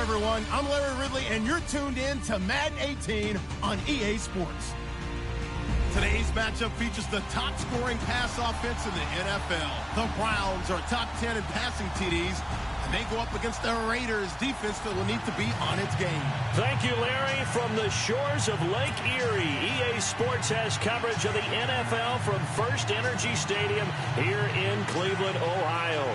everyone. I'm Larry Ridley, and you're tuned in to Madden 18 on EA Sports. Today's matchup features the top-scoring pass offense in the NFL. The Browns are top 10 in passing TDs, and they go up against the Raiders defense that will need to be on its game. Thank you, Larry. From the shores of Lake Erie, EA Sports has coverage of the NFL from First Energy Stadium here in Cleveland, Ohio.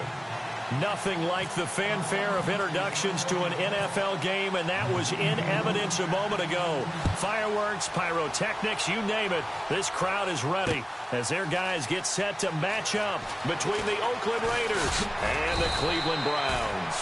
Nothing like the fanfare of introductions to an NFL game, and that was in evidence a moment ago. Fireworks, pyrotechnics, you name it. This crowd is ready as their guys get set to match up between the Oakland Raiders and the Cleveland Browns.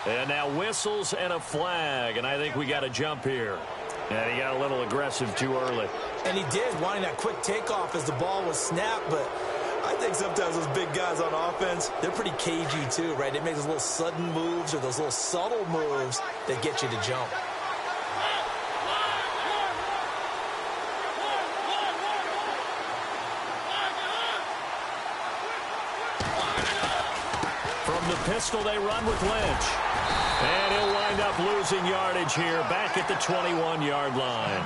And now whistles and a flag, and I think we got to jump here. And he got a little aggressive too early. And he did, wanting that quick takeoff as the ball was snapped, but I think sometimes those big guys on offense, they're pretty cagey too, right? They make those little sudden moves or those little subtle moves that get you to jump. From the pistol, they run with Lynch. And he'll wind up losing yardage here back at the 21-yard line.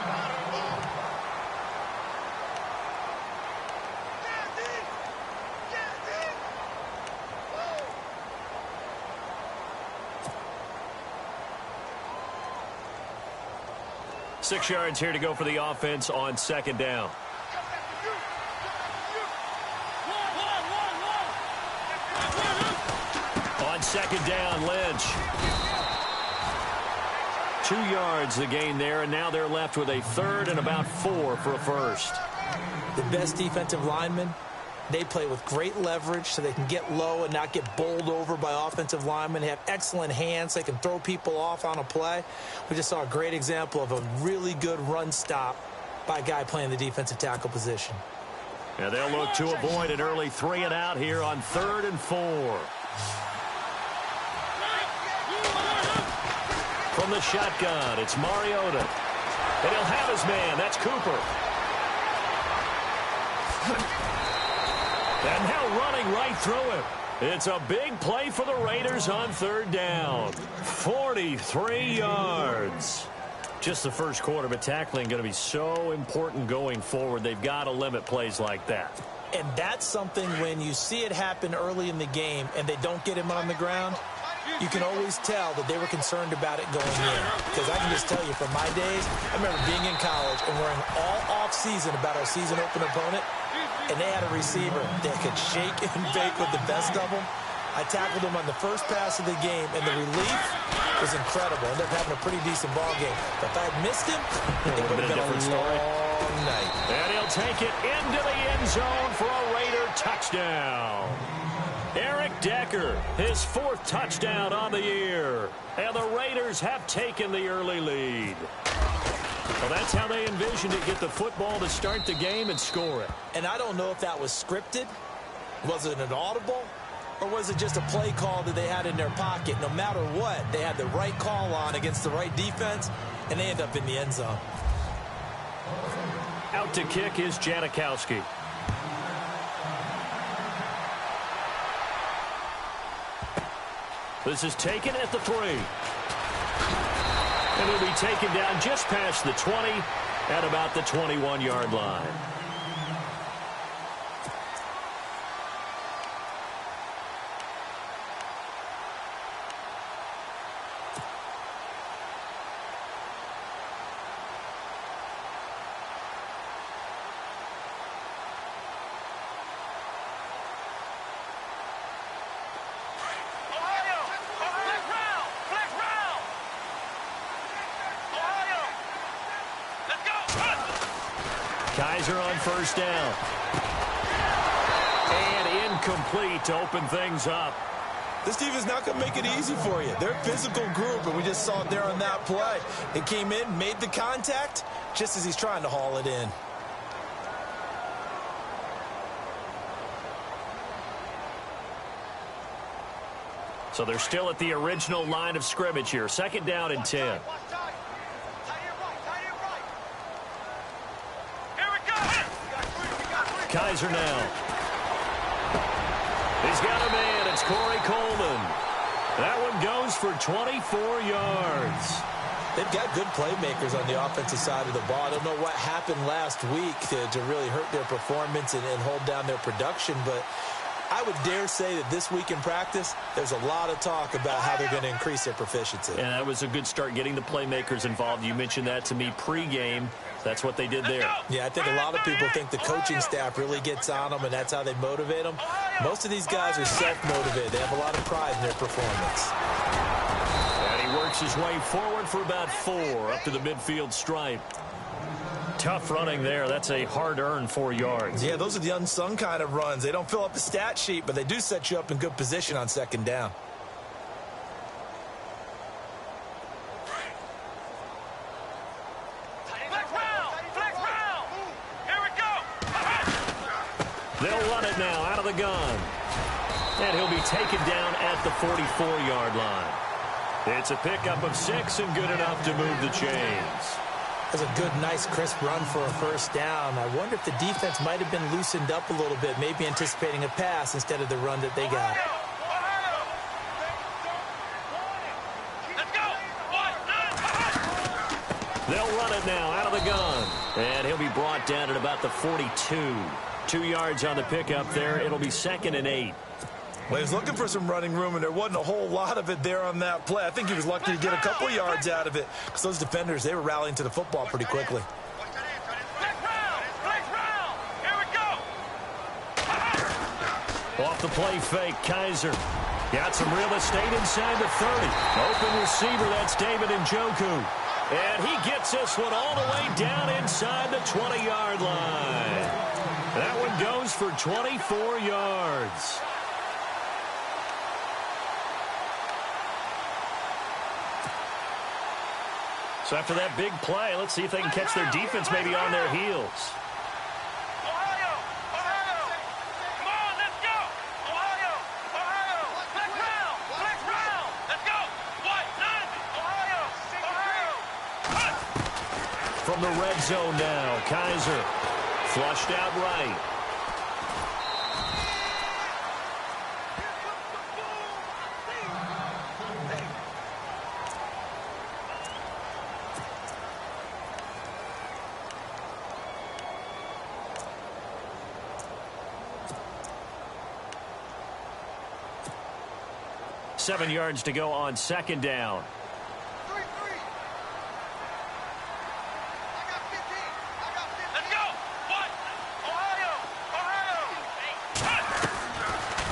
Six yards here to go for the offense on second down. On second down, Lynch. 2 yards the gain there, and now they're left with a third and about 4 for a first. The best defensive linemen, they play with great leverage so they can get low and not get bowled over by offensive linemen. They have excellent hands. They can throw people off on a play. We just saw a great example of a really good run stop by a guy playing the defensive tackle position. And they'll look to avoid an early 3 and out here on 3rd and 4. From the shotgun, it's Mariota. And he'll have his man. That's Cooper. And now running right through him. It's a big play for the Raiders on 3rd down. 43 yards. Just the first quarter, but tackling going to be so important going forward. They've got to limit plays like that. And that's something when you see it happen early in the game and they don't get him on the ground, you can always tell that they were concerned about it going in. Because I can just tell you from my days, I remember being in college and worrying all off-season about our season open opponent, and they had a receiver that could shake and bake with the best of them. I tackled him on the first pass of the game, and the relief was incredible. Ended up having a pretty decent ball game. But if I had missed him, it would have been a long night. And he'll take it into the end zone for a Raider touchdown. Eric Decker, his 4th touchdown on the year. And the Raiders have taken the early lead. Well, that's how they envisioned it, get the football to start the game and score it. And I don't know if that was scripted. Was it an audible? Or was it just a play call that they had in their pocket? No matter what, they had the right call on against the right defense, and they end up in the end zone. Out to kick is Janikowski. This is taken at the 3. And it'll be taken down just past the 20 at about the 21-yard line. Kaiser on first down. And incomplete to open things up. This defense is not going to make it easy for you. They're a physical group, and we just saw it there on that play. It came in, made the contact, just as he's trying to haul it in. So they're still at the original line of scrimmage here. Second down and 10. Kaiser now. He's got a man. It's Corey Coleman. That one goes for 24 yards. They've got good playmakers on the offensive side of the ball. I don't know what happened last week to really hurt their performance and hold down their production, but I would dare say that this week in practice, there's a lot of talk about how they're going to increase their proficiency. And that was a good start, getting the playmakers involved. You mentioned that to me pregame. That's what they did there. Yeah, I think a lot of people think the coaching staff really gets on them, and that's how they motivate them. Most of these guys are self-motivated. They have a lot of pride in their performance. And he works his way forward for about 4 up to the midfield stripe. Tough running there. That's a hard-earned 4 yards. Yeah, those are the unsung kind of runs. They don't fill up the stat sheet, but they do set you up in good position on second down. They'll run it now out of the gun. And he'll be taken down at the 44-yard line. It's a pickup of 6 and good enough to move the chains. That's a good, nice, crisp run for a first down. I wonder if the defense might have been loosened up a little bit, maybe anticipating a pass instead of the run that they got. They'll run it now out of the gun. And he'll be brought down at about the 42. 2 yards on the pickup there. It'll be 2nd and 8. Well, he was looking for some running room, and there wasn't a whole lot of it there on that play. I think he was lucky to get a couple yards out of it because those defenders, they were rallying to the football pretty quickly. Off the play fake, Kaiser. Got some real estate inside the 30. Open receiver, that's David Njoku. And he gets this one all the way down inside the 20-yard line. That one goes for 24 yards. So after that big play, let's see if they can catch their defense maybe on their heels. From the red zone now, Kaiser flushed out right. Seven yards to go on second down.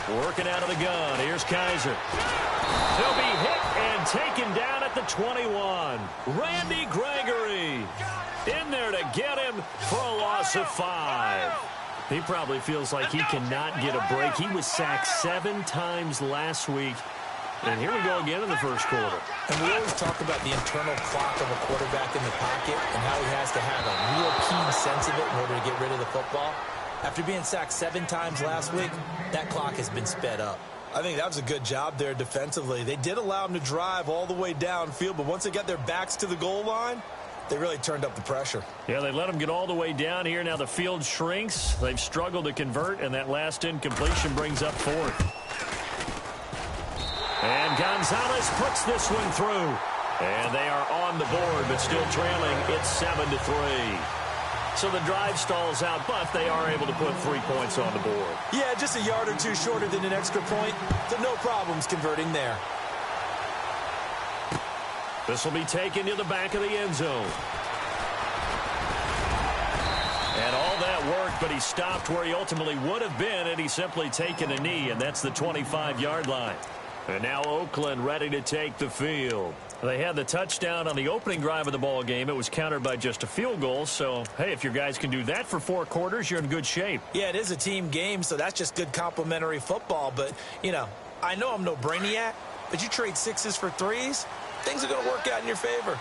Working out of the gun. Here's Kaiser. He'll be hit and taken down at the 21. Randy Gregory in there to get him for a loss of 5. He probably feels like he cannot get a break. He was sacked 7 times last week. And here we go again in the first quarter. And we always talk about the internal clock of a quarterback in the pocket and how he has to have a real keen sense of it in order to get rid of the football. After being sacked 7 times last week, that clock has been sped up. I think that was a good job there defensively. They did allow him to drive all the way downfield, but once they got their backs to the goal line, they really turned up the pressure. Yeah, they let him get all the way down here. Now the field shrinks. They've struggled to convert, and that last incompletion brings up 4th. And Gonzalez puts this one through. And they are on the board, but still trailing. It's 7-3. So the drive stalls out, but they are able to put 3 points on the board. Yeah, just a yard or 2 shorter than an extra point. So no problems converting there. This will be taken to the back of the end zone. And all that worked, but he stopped where he ultimately would have been, and he's simply taken a knee, and that's the 25-yard line. And now Oakland ready to take the field. They had the touchdown on the opening drive of the ball game. It was countered by just a field goal. So, hey, if your guys can do that for 4 quarters, you're in good shape. Yeah, it is a team game, so that's just good complementary football. But, you know, I know I'm no brainiac, but you trade 6s for 3s, things are going to work out in your favor.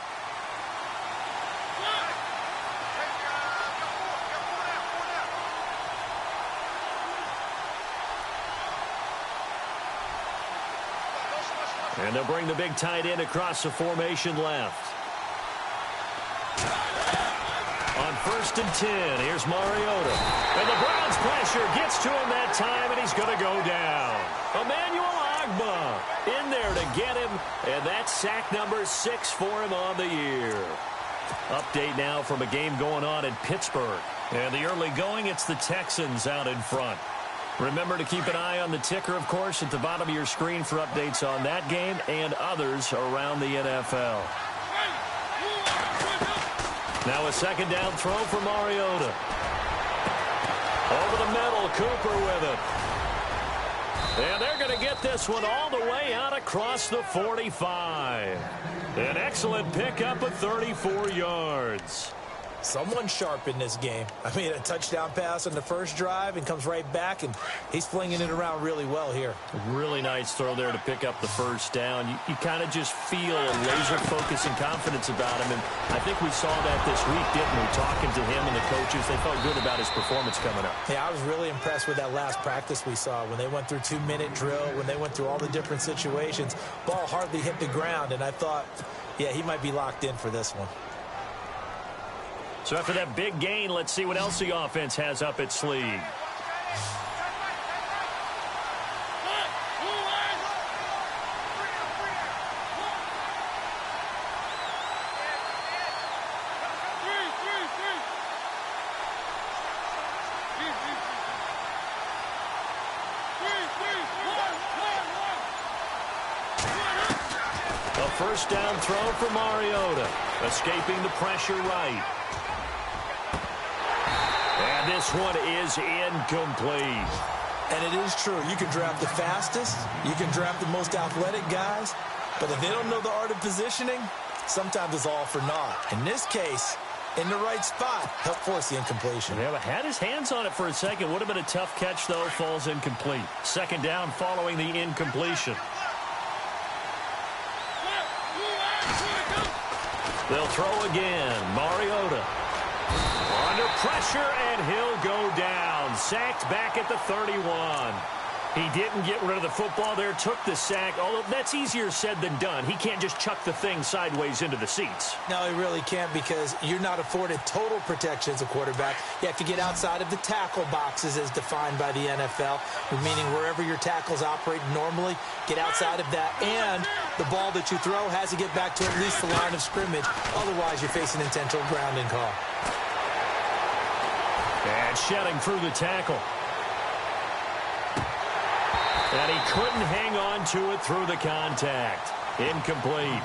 And they'll bring the big tight end across the formation left. On 1st and 10, here's Mariota. And the Browns pressure gets to him that time, and he's going to go down. Emmanuel Ogbah in there to get him, and that's sack number 6 for him on the year. Update now from a game going on in Pittsburgh. And the early going, it's the Texans out in front. Remember to keep an eye on the ticker, of course, at the bottom of your screen for updates on that game and others around the NFL. Now a 2nd down throw for Mariota. Over the middle, Cooper with it. And they're going to get this one all the way out across the 45. An excellent pickup of 34 yards. Someone sharp in this game. I mean, a touchdown pass on the first drive and comes right back, and he's flinging it around really well here. Really nice throw there to pick up the 1st down. You kind of just feel a laser focus and confidence about him, and I think we saw that this week, didn't we? Talking to him and the coaches, they felt good about his performance coming up. Yeah, I was really impressed with that last practice we saw when they went through 2-minute drill, when they went through all the different situations. Ball hardly hit the ground, and I thought, yeah, he might be locked in for this one. So after that big gain, let's see what else the offense has up its sleeve. A 1st down throw for Mariota, escaping the pressure right. And this one is incomplete. And it is true. You can draft the fastest. You can draft the most athletic guys. But if they don't know the art of positioning, sometimes it's all for naught. In this case, in the right spot, helped force the incompletion. Yeah, but had his hands on it for a second. Would have been a tough catch, though. Falls incomplete. 2nd down following the incompletion. They'll throw again. Mariota. Under pressure, and he'll go down. Sacked back at the 31. He didn't get rid of the football there, took the sack, although that's easier said than done. He can't just chuck the thing sideways into the seats. No, he really can't, because you're not afforded total protection as a quarterback. You have to get outside of the tackle boxes as defined by the NFL, meaning wherever your tackles operate normally, get outside of that, and the ball that you throw has to get back to at least the line of scrimmage. Otherwise, you're facing intentional grounding call. And shedding through the tackle. And he couldn't hang on to it through the contact. Incomplete.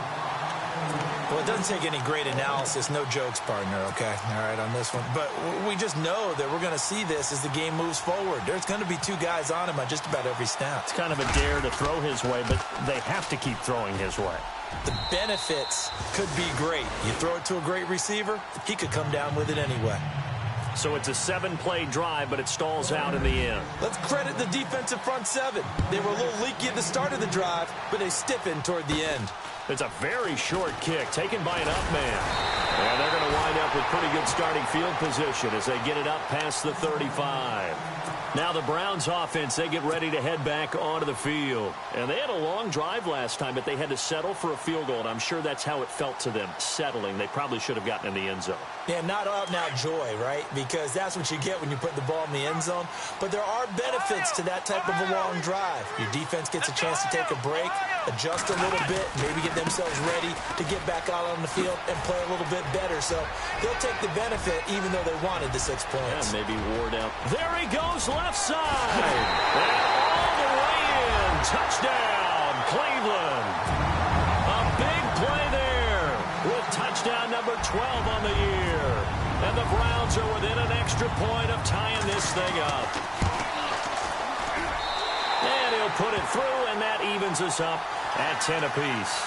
Well, it doesn't take any great analysis. No jokes, partner, okay? All right, on this one. But we just know that we're going to see this as the game moves forward. There's going to be 2 guys on him on just about every snap. It's kind of a dare to throw his way, but they have to keep throwing his way. The benefits could be great. You throw it to a great receiver, he could come down with it anyway. So it's a 7-play drive, but it stalls out in the end. Let's credit the defensive front 7. They were a little leaky at the start of the drive, but they stiffened toward the end. It's a very short kick taken by an up man. And they're going to wind up with pretty good starting field position as they get it up past the 35. Now the Browns offense, they get ready to head back onto the field. And they had a long drive last time, but they had to settle for a field goal. And I'm sure that's how it felt to them, settling. They probably should have gotten in the end zone. Yeah, not out-and-out joy, right? Because that's what you get when you put the ball in the end zone. But there are benefits to that type of a long drive. Your defense gets a chance to take a break, adjust a little bit, maybe get themselves ready to get back out on the field and play a little bit better. So they'll take the benefit even though they wanted the 6 points. Yeah, maybe wore down. There he goes, left side. And all the way in. Touchdown, Cleveland. A big play there with touchdown number 12 on the year. And the Browns are within an extra point of tying this thing up. And he'll put it through, and that evens us up at 10 apiece.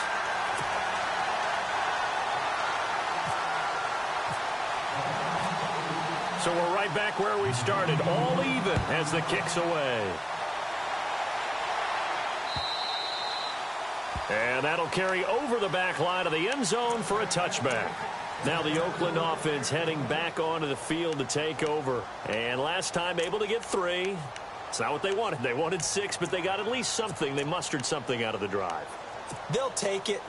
So we're right back where we started, all even as the kick's away. And that'll carry over the back line of the end zone for a touchback. Now the Oakland offense heading back onto the field to take over. And last time able to get 3. It's not what they wanted. They wanted 6, but they got at least something. They mustered something out of the drive. They'll take it.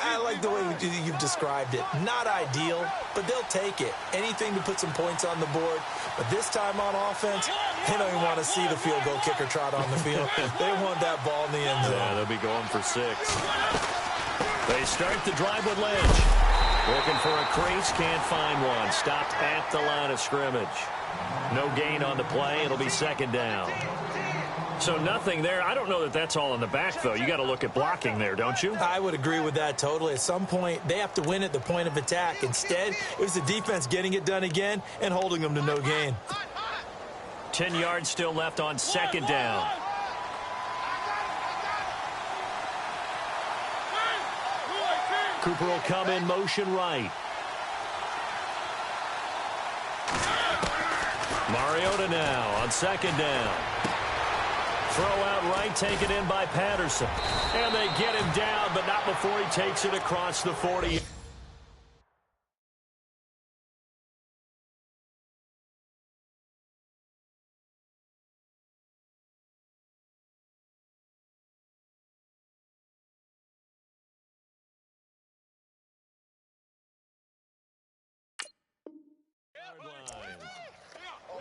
I like the way you've described it. Not ideal, but they'll take it. Anything to put some points on the board. But this time on offense, they don't even want to see the field goal kicker trot on the field. They want that ball in the end zone. Yeah, they'll be going for 6. They start the drive with Lynch. Looking for a crease, can't find one. Stopped at the line of scrimmage. No gain on the play. It'll be second down. So nothing there. I don't know that that's all in the back, though. You got to look at blocking there, don't you? I would agree with that totally. At some point, they have to win at the point of attack. Instead, it was the defense getting it done again and holding them to no gain. 10 yards still left on second down. Cooper will come in motion right. Mariota now on second down. Throw out right, taken in by Patterson. And they get him down, but not before he takes it across the 40.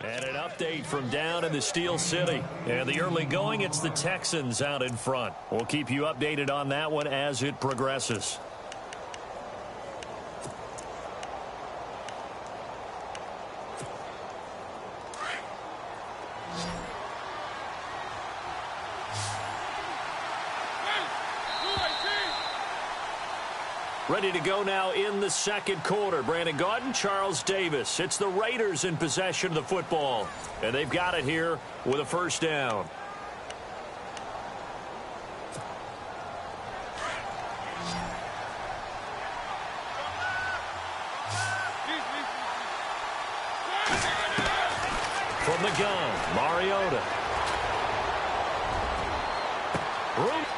And an update from down in the Steel City. And the early going, it's the Texans out in front. We'll keep you updated on that one as it progresses. Ready to go now in the second quarter. Brandon Gaudin, Charles Davis. It's the Raiders in possession of the football. And they've got it here with a first down. From the gun, Mariota.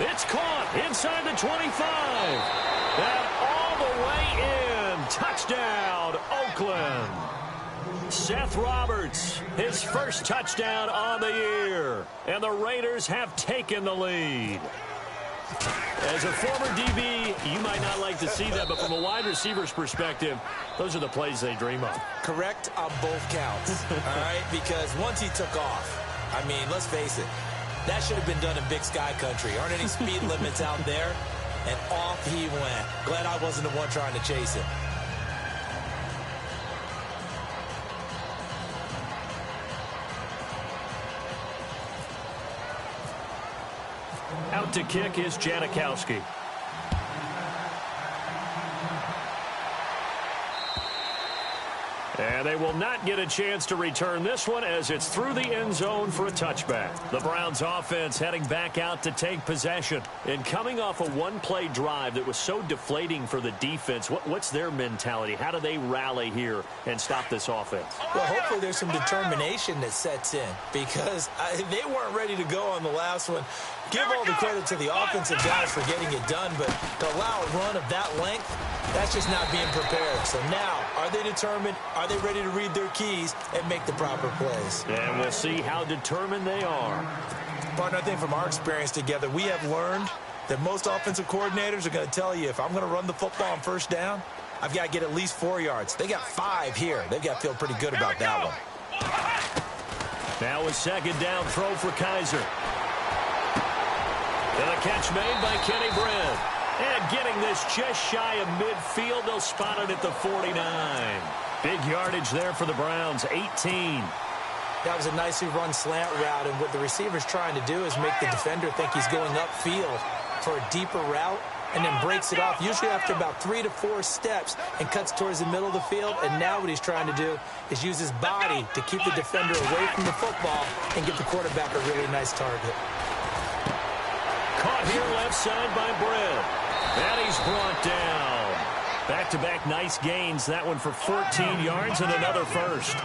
It's caught inside the 25. And all the way in. Touchdown, Oakland. Seth Roberts, his first touchdown on the year. And the Raiders have taken the lead. As a former DB, you might not like to see that, but from a wide receiver's perspective, those are the plays they dream of. Correct on both counts, all right? Because once he took off, I mean, let's face it, that should have been done in Big Sky Country. Aren't any speed limits out there? And off he went. Glad I wasn't the one trying to chase him. Out to kick is Janikowski. And they will not get a chance to return this one as it's through the end zone for a touchback. The Browns offense heading back out to take possession. And coming off a one-play drive that was so deflating for the defense, what's their mentality? How do they rally here and stop this offense? Well, hopefully there's some determination that sets in because they weren't ready to go on the last one. Give all the credit to the offensive guys for getting it done, but to allow a run of that length, that's just not being prepared. So now, are they determined? Are they ready to read their keys and make the proper plays? And we'll see how determined they are. Partner, I think from our experience together, we have learned that most offensive coordinators are going to tell you, if I'm going to run the football on first down, I've got to get at least 4 yards. They got 5 here. They've got to feel pretty good about that one. Now a second down throw for Kaiser. And a catch made by Kenny Brent. And getting this just shy of midfield, they'll spot it at the 49. Big yardage there for the Browns, 18. That was a nicely run slant route, and what the receiver's trying to do is make the defender think he's going upfield for a deeper route and then breaks it off, usually after about 3 to 4 steps, and cuts towards the middle of the field. And now what he's trying to do is use his body to keep the defender away from the football and give the quarterback a really nice target. Caught here left side by Brent. And he's brought down. Back-to-back nice gains. That one for 14 yards and another first.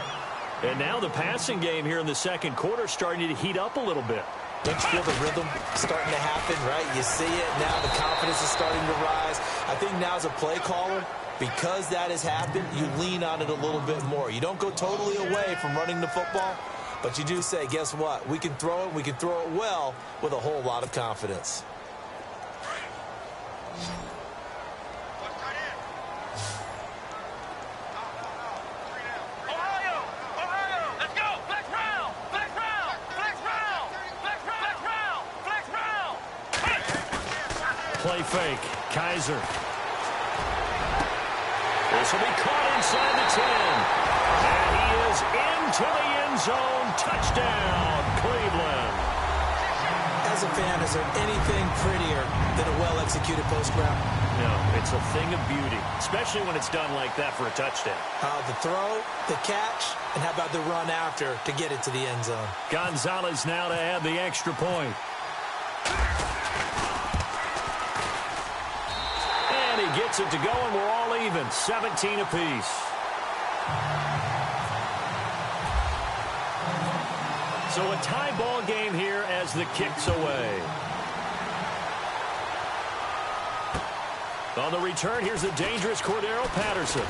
And now the passing game here in the second quarter starting to heat up a little bit. Don't you feel the rhythm starting to happen, right? You see it now. The confidence is starting to rise. I think now as a play caller, because that has happened, you lean on it a little bit more. You don't go totally away from running the football, but you do say, guess what? We can throw it. We can throw it well with a whole lot of confidence. Play fake. Kaiser. This will be caught inside the 10. And he is into the end zone. Touchdown, Cleveland. As a fan, is there anything prettier than a well-executed post route? No, it's a thing of beauty, especially when it's done like that for a touchdown. The throw, the catch, and how about the run after to get it to the end zone? Gonzalez now to add the extra point. He gets it to go, and we're all even, 17 apiece. So a tie ball game here as the kick's away. On the return, here's the dangerous Cordero Patterson.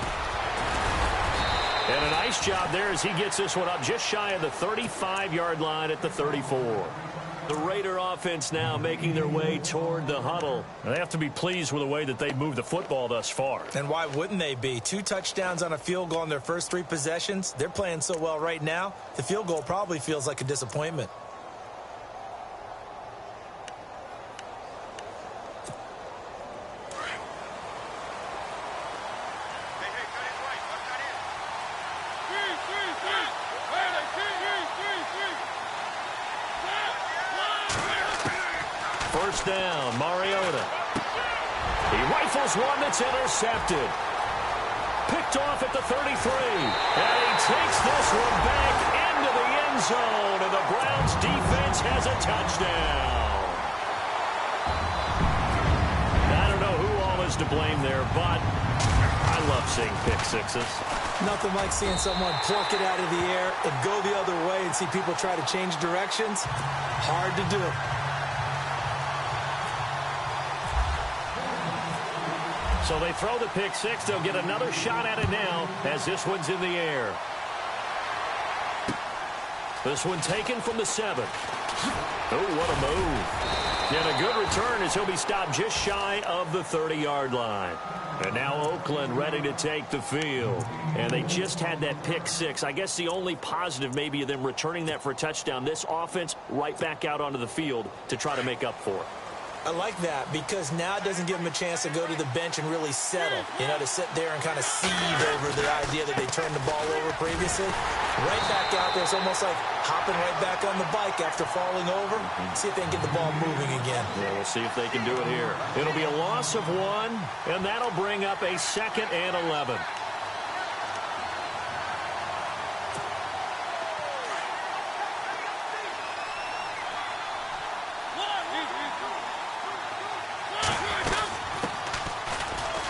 And a nice job there as he gets this one up just shy of the 35-yard line at the 34. The Raider offense now making their way toward the huddle. They have to be pleased with the way that they've moved the football thus far. And why wouldn't they be? 2 touchdowns on a field goal in their first 3 possessions. They're playing so well right now, the field goal probably feels like a disappointment. First down, Mariota. He rifles one that's intercepted. Picked off at the 33. And he takes this one back into the end zone. And the Browns defense has a touchdown. I don't know who all is to blame there, but I love seeing pick sixes. Nothing like seeing someone pluck it out of the air and go the other way and see people try to change directions. Hard to do. So they throw the pick six. They'll get another shot at it now as this one's in the air. This one taken from the 7. Oh, what a move. And a good return as he'll be stopped just shy of the 30-yard line. And now Oakland ready to take the field. And they just had that pick six. I guess the only positive maybe of them returning that for a touchdown. This offense right back out onto the field to try to make up for it. I like that because now it doesn't give them a chance to go to the bench and really settle, to sit there and kind of seethe over the idea that they turned the ball over previously. Right back out there, it's almost like hopping right back on the bike after falling over. See if they can get the ball moving again. Yeah, we'll see if they can do it here. It'll be a loss of 1, and that'll bring up a 2nd and 11.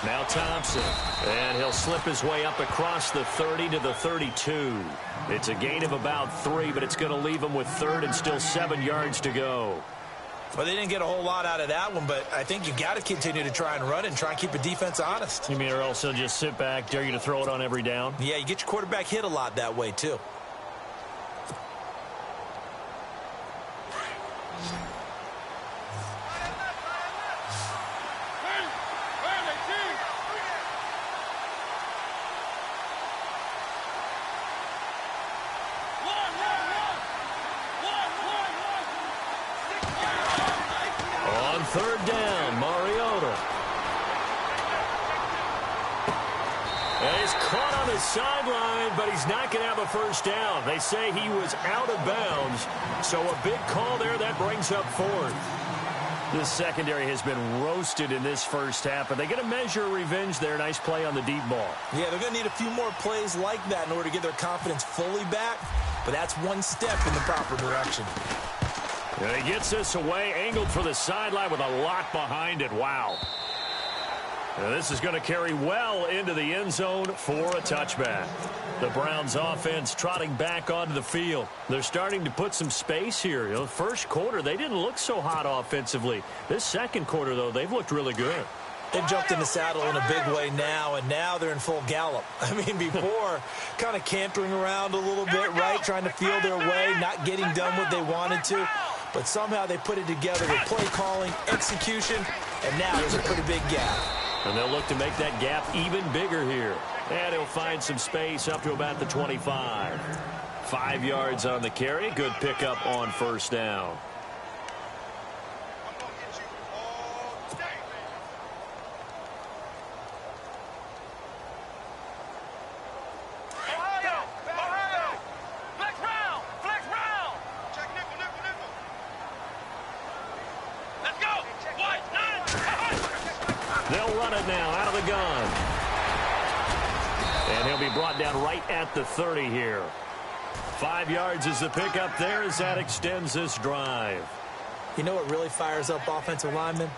Now Thompson, and he'll slip his way up across the 30 to the 32. It's a gain of about 3, but it's going to leave him with 3rd and still 7 yards to go. Well, they didn't get a whole lot out of that one, but I think you've got to continue to try and run and try and keep a defense honest. You mean or else he'll just sit back, dare you to throw it on every down? Yeah, you get your quarterback hit a lot that way, too. Third down, Mariota. And he's caught on the sideline, but he's not going to have a first down. They say he was out of bounds, so a big call there that brings up 4th. This secondary has been roasted in this first half, but they get a measure of revenge there. Nice play on the deep ball. Yeah, they're going to need a few more plays like that in order to get their confidence fully back, but that's one step in the proper direction. And he gets this away, angled for the sideline with a lot behind it. Wow. And this is going to carry well into the end zone for a touchback. The Browns offense trotting back onto the field. They're starting to put some space here. You know, first quarter, they didn't look so hot offensively. This second quarter, though, they've looked really good. They've jumped in the saddle in a big way now, and now they're in full gallop. I mean, before, kind of cantering around a little bit, right, trying to feel their way, not getting done what they wanted to. But somehow they put it together with play calling, execution, and now there's a pretty big gap. And they'll look to make that gap even bigger here. And he'll find some space up to about the 25. 5 yards on the carry. Good pickup on first down. They'll run it now out of the gun. And he'll be brought down right at the 30 here. 5 yards is the pickup there as that extends this drive. You know what really fires up offensive linemen?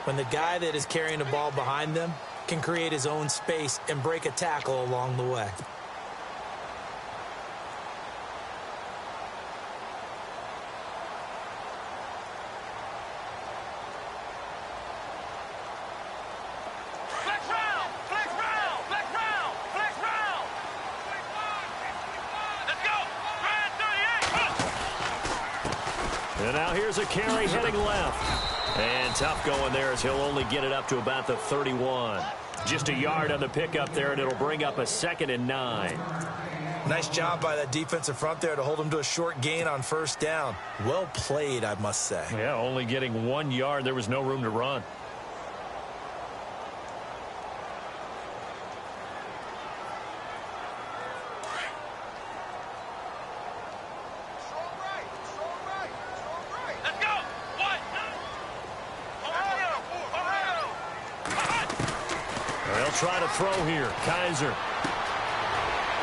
When the guy that is carrying the ball behind them can create his own space and break a tackle along the way. And now here's a carry heading left. And tough going there as he'll only get it up to about the 31. Just a yard on the pickup there, and it'll bring up a 2nd and 9. Nice job by that defensive front there to hold him to a short gain on first down. Well played, I must say. Yeah, only getting 1 yard. There was no room to run. They'll try to throw here. Kaiser.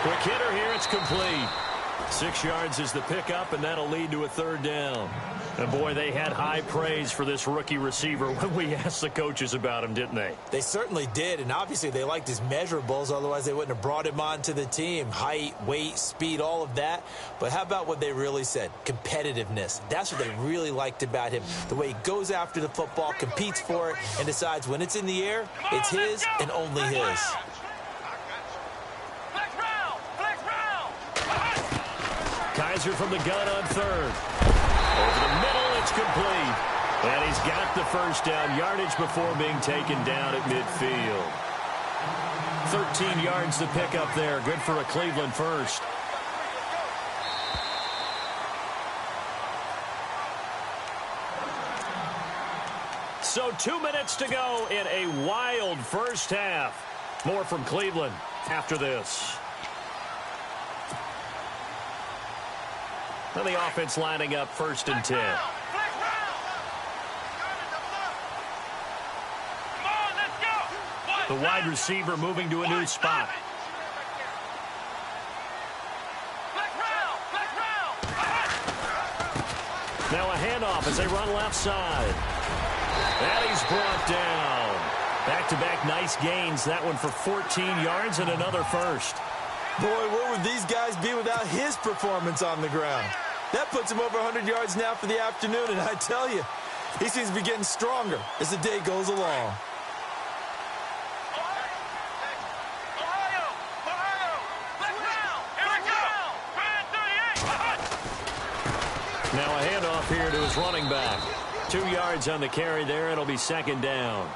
Quick hitter here. It's complete. 6 yards is the pickup, and that'll lead to a 3rd down. And, boy, they had high praise for this rookie receiver when we asked the coaches about him, didn't they? They certainly did, and obviously they liked his measurables. Otherwise, they wouldn't have brought him onto the team. Height, weight, speed, all of that. But how about what they really said? Competitiveness. That's what they really liked about him. The way he goes after the football, competes for it, and decides when it's in the air, it's his and only his. Kaiser from the gun on 3rd. Over the middle, it's complete. And he's got the first down yardage before being taken down at midfield. 13 yards to pick up there. Good for a Cleveland first. So 2 minutes to go in a wild first half. More from Cleveland after this. And the offense lining up 1st and 10. The wide receiver moving to a new spot. Now a handoff as they run left side. And he's brought down. Back-to-back nice gains. That one for 14 yards and another first. Boy, where would these guys be without his performance on the ground? That puts him over 100 yards now for the afternoon, and I tell you, he seems to be getting stronger as the day goes along. Now a handoff here to his running back. 2 yards on the carry there. It'll be 2nd down.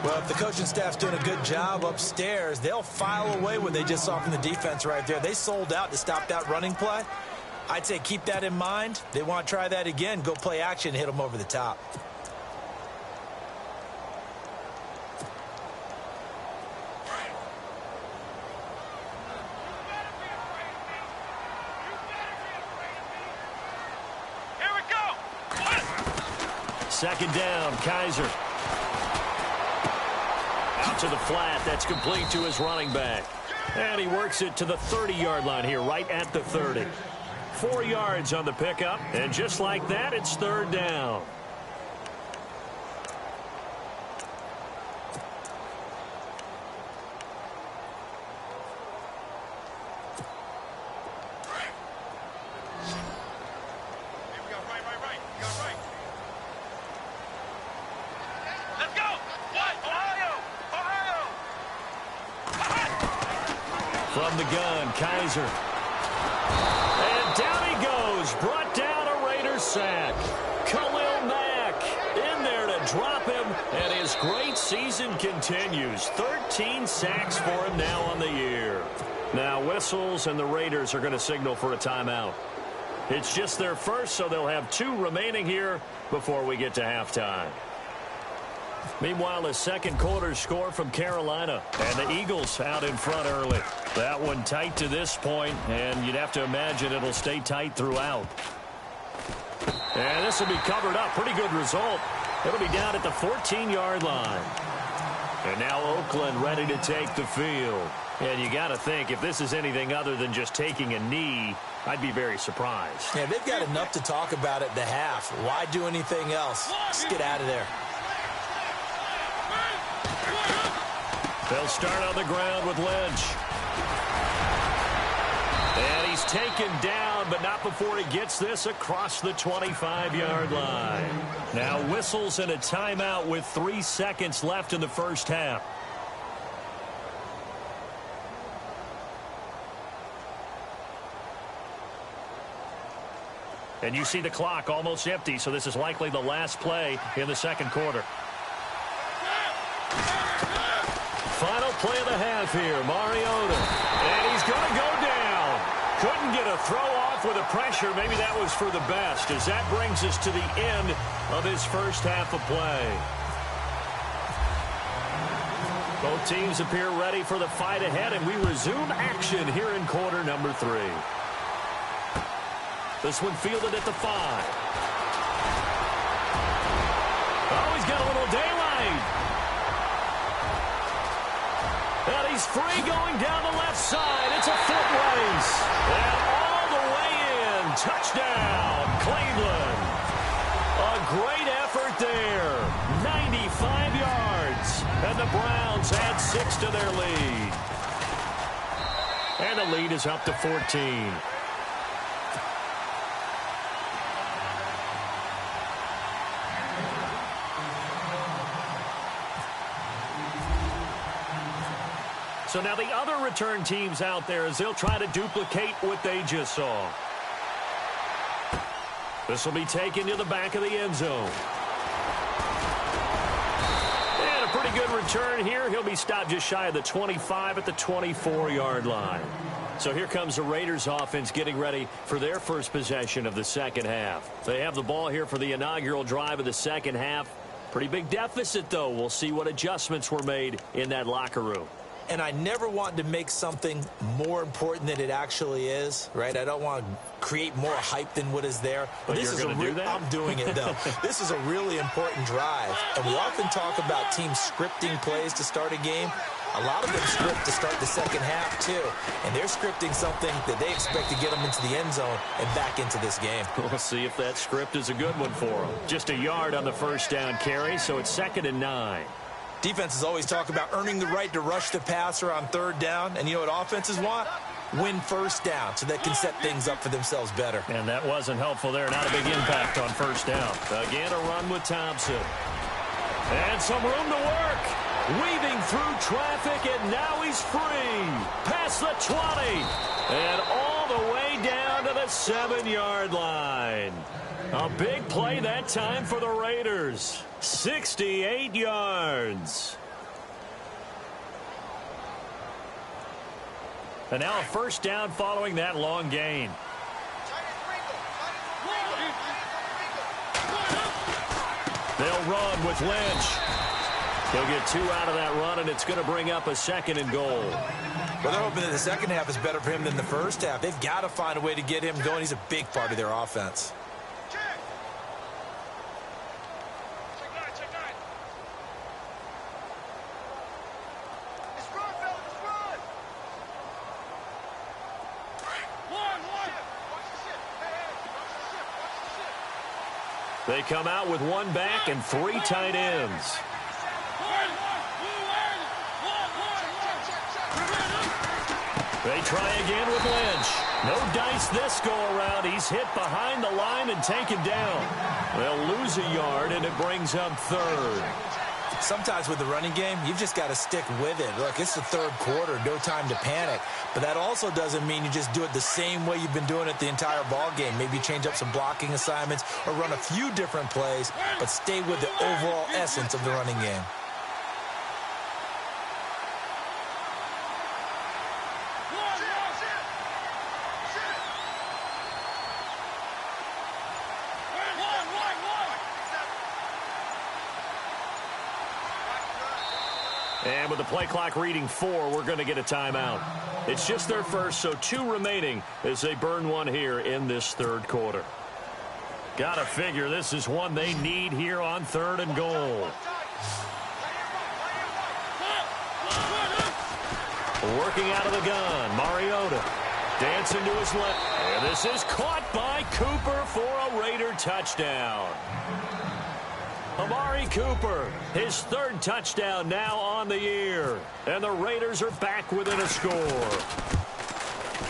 Well, if the coaching staff's doing a good job upstairs, they'll file away what they just saw from the defense right there. They sold out to stop that running play. I'd say keep that in mind. They want to try that again. Go play action and hit them over the top. Here we go. 2nd down, Kaiser. Out to the flat. That's complete to his running back. And he works it to the 30-yard line here, right at the 30. 4 yards on the pickup, and just like that, it's 3rd down. From the gun, Kaiser. And down he goes. Brought down a Raiders sack. Khalil Mack in there to drop him. And his great season continues. 13 sacks for him now on the year. Now whistles, and the Raiders are going to signal for a timeout. It's just their first, so they'll have 2 remaining here before we get to halftime. Meanwhile, the second quarter score from Carolina, and the Eagles out in front early. That one tight to this point, and you'd have to imagine it'll stay tight throughout. And this will be covered up. Pretty good result. It'll be down at the 14-yard line. And now Oakland ready to take the field. And you got to think, if this is anything other than just taking a knee, I'd be very surprised. Yeah, they've got enough to talk about at the half. Why do anything else? Just get out of there. They'll start on the ground with Lynch. And he's taken down, but not before he gets this across the 25-yard line. Now whistles and a timeout with 3 seconds left in the first half. And you see the clock almost empty, so this is likely the last play in the second quarter. Final play of the half here, Mariota. And he's going to go down. Couldn't get a throw off with the pressure. Maybe that was for the best, as that brings us to the end of his first half of play. Both teams appear ready for the fight ahead, and we resume action here in quarter number 3. This one fielded at the 5. Oh, he's got a little daylight. And he's free going down the left side. It's a foot race. And all the way in. Touchdown, Cleveland. A great effort there. 95 yards. And the Browns add 6 to their lead. And the lead is up to 14. So now the other return teams out there, as they'll try to duplicate what they just saw. This will be taken to the back of the end zone. And a pretty good return here. He'll be stopped just shy of the 25 at the 24-yard line. So here comes the Raiders offense getting ready for their first possession of the second half. They have the ball here for the inaugural drive of the second half. Pretty big deficit, though. We'll see what adjustments were made in that locker room. And I never want to make something more important than it actually is, right? I don't want to create more hype than what is there. But this you're going to do that? I'm doing it, though. This is a really important drive. And we often talk about teams scripting plays to start a game. A lot of them script to start the second half, too. And they're scripting something that they expect to get them into the end zone and back into this game. We'll see if that script is a good one for them. Just a yard on the first down carry, so it's 2nd and 9. Defenses always talk about earning the right to rush the passer on 3rd down. And you know what offenses want? Win first down so they can set things up for themselves better. And that wasn't helpful there. Not a big impact on first down. Again, a run with Thompson. And some room to work. Weaving through traffic, and now he's free. Past the 20. And all the way down to the 7-yard line. A big play that time for the Raiders. 68 yards. And now a first down following that long gain. They'll run with Lynch. He'll get 2 out of that run, and it's going to bring up a 2nd and goal. Well, they're hoping that the second half is better for him than the first half. They've got to find a way to get him going. He's a big part of their offense. They come out with 1 back and 3 tight ends. They try again with Lynch. No dice this go-around. He's hit behind the line and taken down. They'll lose a yard, and it brings up 3rd. Sometimes with the running game, you've just got to stick with it. Look, it's the third quarter, no time to panic. But that also doesn't mean you just do it the same way you've been doing it the entire ball game. Maybe change up some blocking assignments or run a few different plays, but stay with the overall essence of the running game. And with the play clock reading 4, we're going to get a timeout. It's just their first, so 2 remaining as they burn one here in this third quarter. Gotta figure this is one they need here on 3rd and goal. Working out of the gun, Mariota dancing to his left. And this is caught by Cooper for a Raider touchdown. Amari Cooper, his 3rd touchdown now on the year. And the Raiders are back within a score.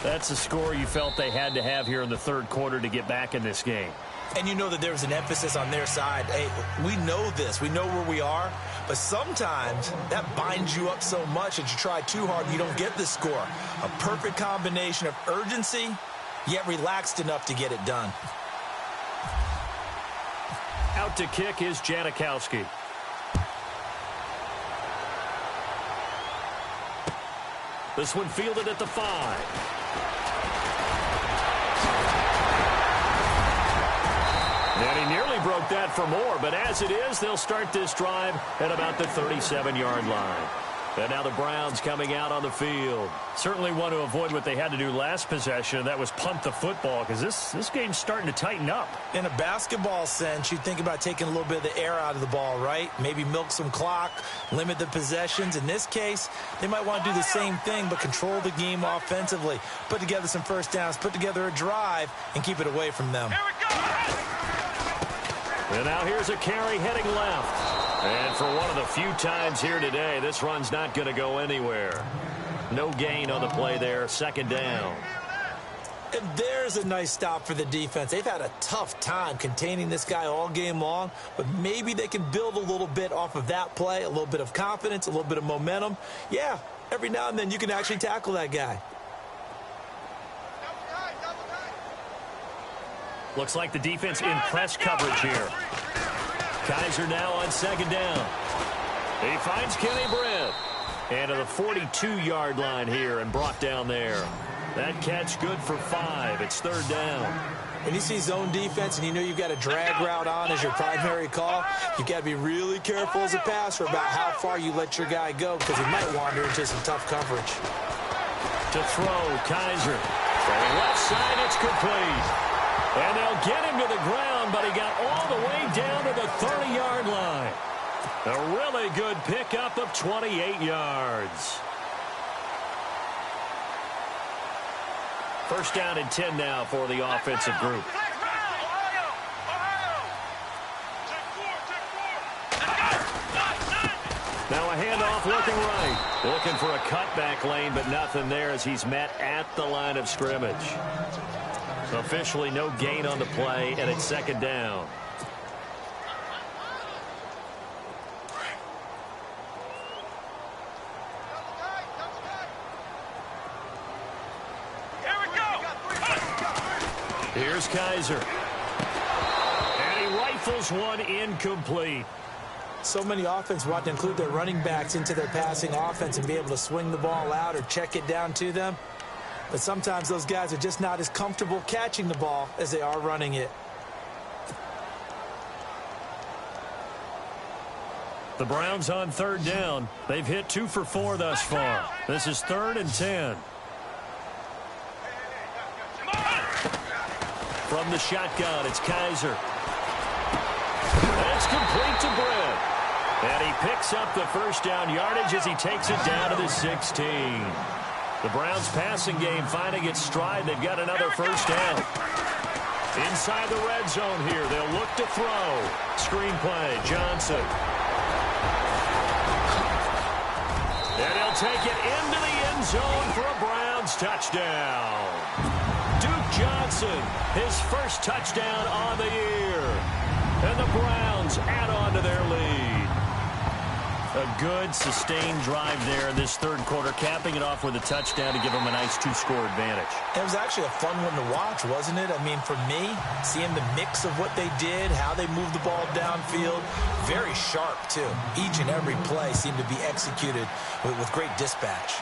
That's a score you felt they had to have here in the 3rd quarter to get back in this game. And you know that there's an emphasis on their side. Hey, we know this. We know where we are. But sometimes that binds you up so much that you try too hard and you don't get the score. A perfect combination of urgency, yet relaxed enough to get it done. Out to kick is Janikowski. This one fielded at the 5. And he nearly broke that for more, but as it is, they'll start this drive at about the 37-yard line. And now the Browns coming out on the field. Certainly want to avoid what they had to do last possession, and that was punt the football, because this game's starting to tighten up. In a basketball sense, you think about taking a little bit of the air out of the ball, right? Maybe milk some clock, limit the possessions. In this case, they might want to do the same thing, but control the game offensively. Put together some first downs, put together a drive, and keep it away from them. Here we go! And now here's a carry heading left. And for one of the few times here today, this run's not going to go anywhere. No gain on the play there, 2nd down. And there's a nice stop for the defense. They've had a tough time containing this guy all game long, but maybe they can build a little bit off of that play, a little bit of confidence, a little bit of momentum. Yeah, every now and then you can actually tackle that guy. Looks like the defense in press coverage here. Kaiser now on 2nd down. He finds Kenny Britt. And to the 42-yard line here and brought down there. That catch good for 5. It's 3rd down. When you see zone defense and you know you've got a drag route on as your primary call, you've got to be really careful as a passer about how far you let your guy go because he might wander into some tough coverage. To throw, Kaiser. From the left side, it's complete. And they'll get him to the ground, but he got all the way down to the 30-yard line. A really good pickup of 28 yards. 1st down and 10 now for the offensive group. Now a handoff looking right. Looking for a cutback lane, but nothing there as he's met at the line of scrimmage. Officially no gain on the play, and it's 2nd down. Here's Kaiser. And he rifles one incomplete. So many offenses want to include their running backs into their passing offense and be able to swing the ball out or check it down to them. But sometimes those guys are just not as comfortable catching the ball as they are running it. The Browns on 3rd down. They've hit 2 for 4 thus far. This is 3rd and 10. From the shotgun, it's Kaiser. That's complete to Britt. And he picks up the 1st down yardage as he takes it down to the 16. The Browns passing game finding its stride. They've got another 1st down. Inside the red zone here. They'll look to throw. Screen play, Johnson. And he'll take it into the end zone for a Browns touchdown. Duke Johnson, his 1st touchdown on the year. And the Browns add on to their lead. A good, sustained drive there in this third quarter, capping it off with a touchdown to give them a nice 2-score advantage. It was actually a fun one to watch, wasn't it? I mean, for me, seeing the mix of what they did, how they moved the ball downfield, very sharp, too. Each and every play seemed to be executed with great dispatch.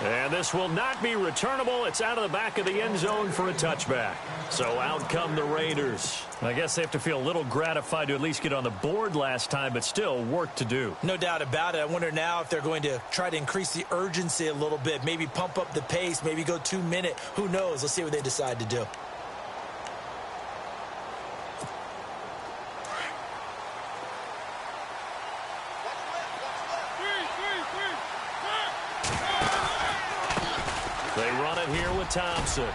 And this will not be returnable. It's out of the back of the end zone for a touchback. So out come the Raiders. I guess they have to feel a little gratified to at least get on the board last time, but still work to do. No doubt about it. I wonder now if they're going to try to increase the urgency a little bit, maybe pump up the pace, maybe go 2-minute. Who knows? Let's see what they decide to do. They run it here with Thompson.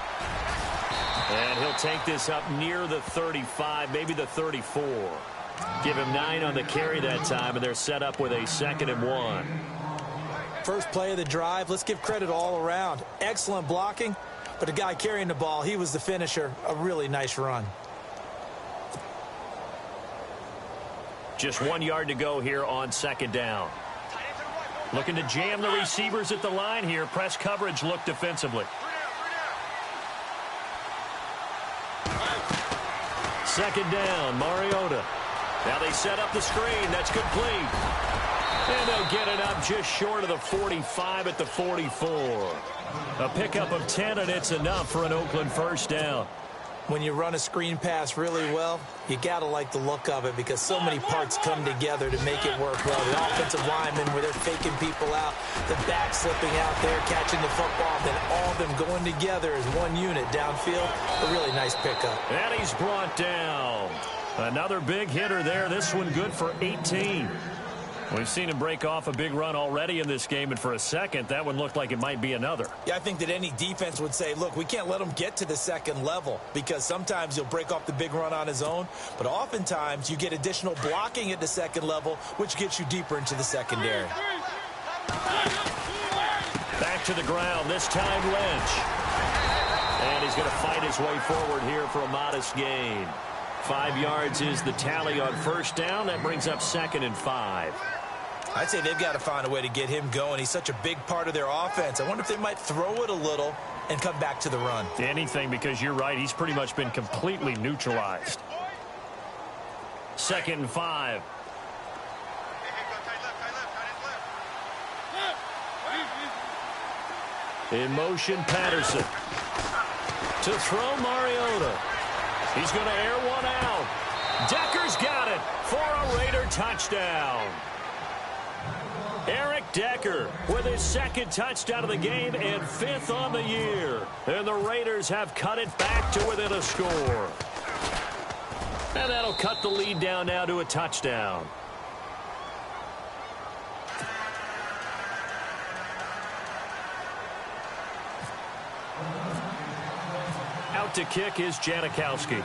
And he'll take this up near the 35, maybe the 34. Give him 9 on the carry that time, and they're set up with a 2nd and 1. First play of the drive, let's give credit all around. Excellent blocking, but the guy carrying the ball, he was the finisher. A really nice run. Just 1 yard to go here on 2nd down. Looking to jam the receivers at the line here. Press coverage look defensively. 2nd down, Mariota. Now they set up the screen. That's complete. And they'll get it up just short of the 45 at the 44. A pickup of 10, and it's enough for an Oakland first down. When you run a screen pass really well, you got to like the look of it because so many parts come together to make it work well. The offensive linemen where they're faking people out, the back slipping out there, catching the football, then all of them going together as one unit downfield. A really nice pickup. And he's brought down. Another big hitter there. This one good for 18. We've seen him break off a big run already in this game, and for a second, that one looked like it might be another. Yeah, I think that any defense would say, look, we can't let him get to the second level because sometimes he'll break off the big run on his own, but oftentimes you get additional blocking at the second level, which gets you deeper into the secondary. Back to the ground, this time Lynch. And he's going to fight his way forward here for a modest gain. 5 yards is the tally on first down. That brings up 2nd and 5. I'd say they've got to find a way to get him going. He's such a big part of their offense. I wonder if they might throw it a little and come back to the run. Anything, because you're right. He's pretty much been completely neutralized. 2nd and 5. In motion, Patterson. To throw, Mariota. He's going to air one out. Decker's got it for a Raider touchdown. Eric Decker with his 2nd touchdown of the game and 5th on the year. And the Raiders have cut it back to within a score. And that'll cut the lead down now to a touchdown. Out to kick is Janikowski.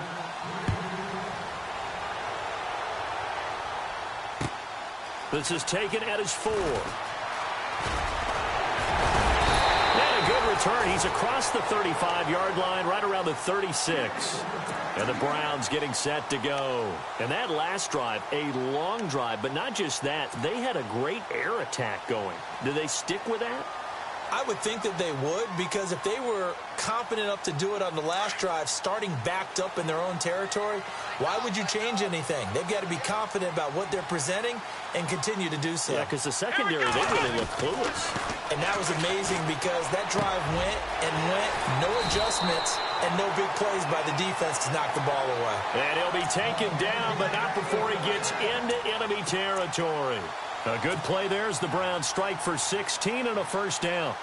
This is taken at his 4. And a good return. He's across the 35-yard line, right around the 36. And the Browns getting set to go. And that last drive, a long drive, but not just that. They had a great air attack going. Do they stick with that? I would think that they would, because if they were confident enough to do it on the last drive, starting backed up in their own territory, why would you change anything? They've got to be confident about what they're presenting and continue to do so. Yeah, because the secondary, they really look clueless. And that was amazing because that drive went and went, no adjustments, and no big plays by the defense to knock the ball away. And he'll be taken down, but not before he gets into enemy territory. A good play there as the Browns strike for 16 and a first down.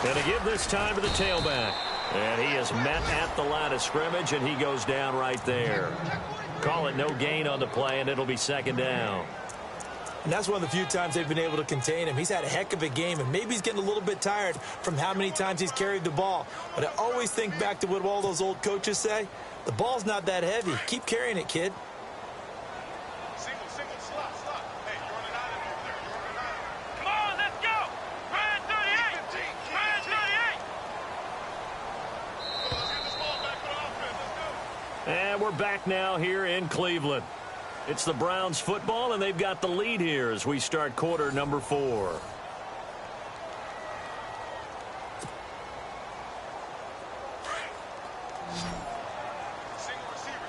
And to give this time to the tailback. And he is met at the line of scrimmage, and he goes down right there. Call it no gain on the play, and it'll be 2nd down. And that's one of the few times they've been able to contain him. He's had a heck of a game, and maybe he's getting a little bit tired from how many times he's carried the ball. But I always think back to what all those old coaches say. The ball's not that heavy. Keep carrying it, kid. And we're back now here in Cleveland. It's the Browns football, and they've got the lead here as we start quarter number 4. Single receiver.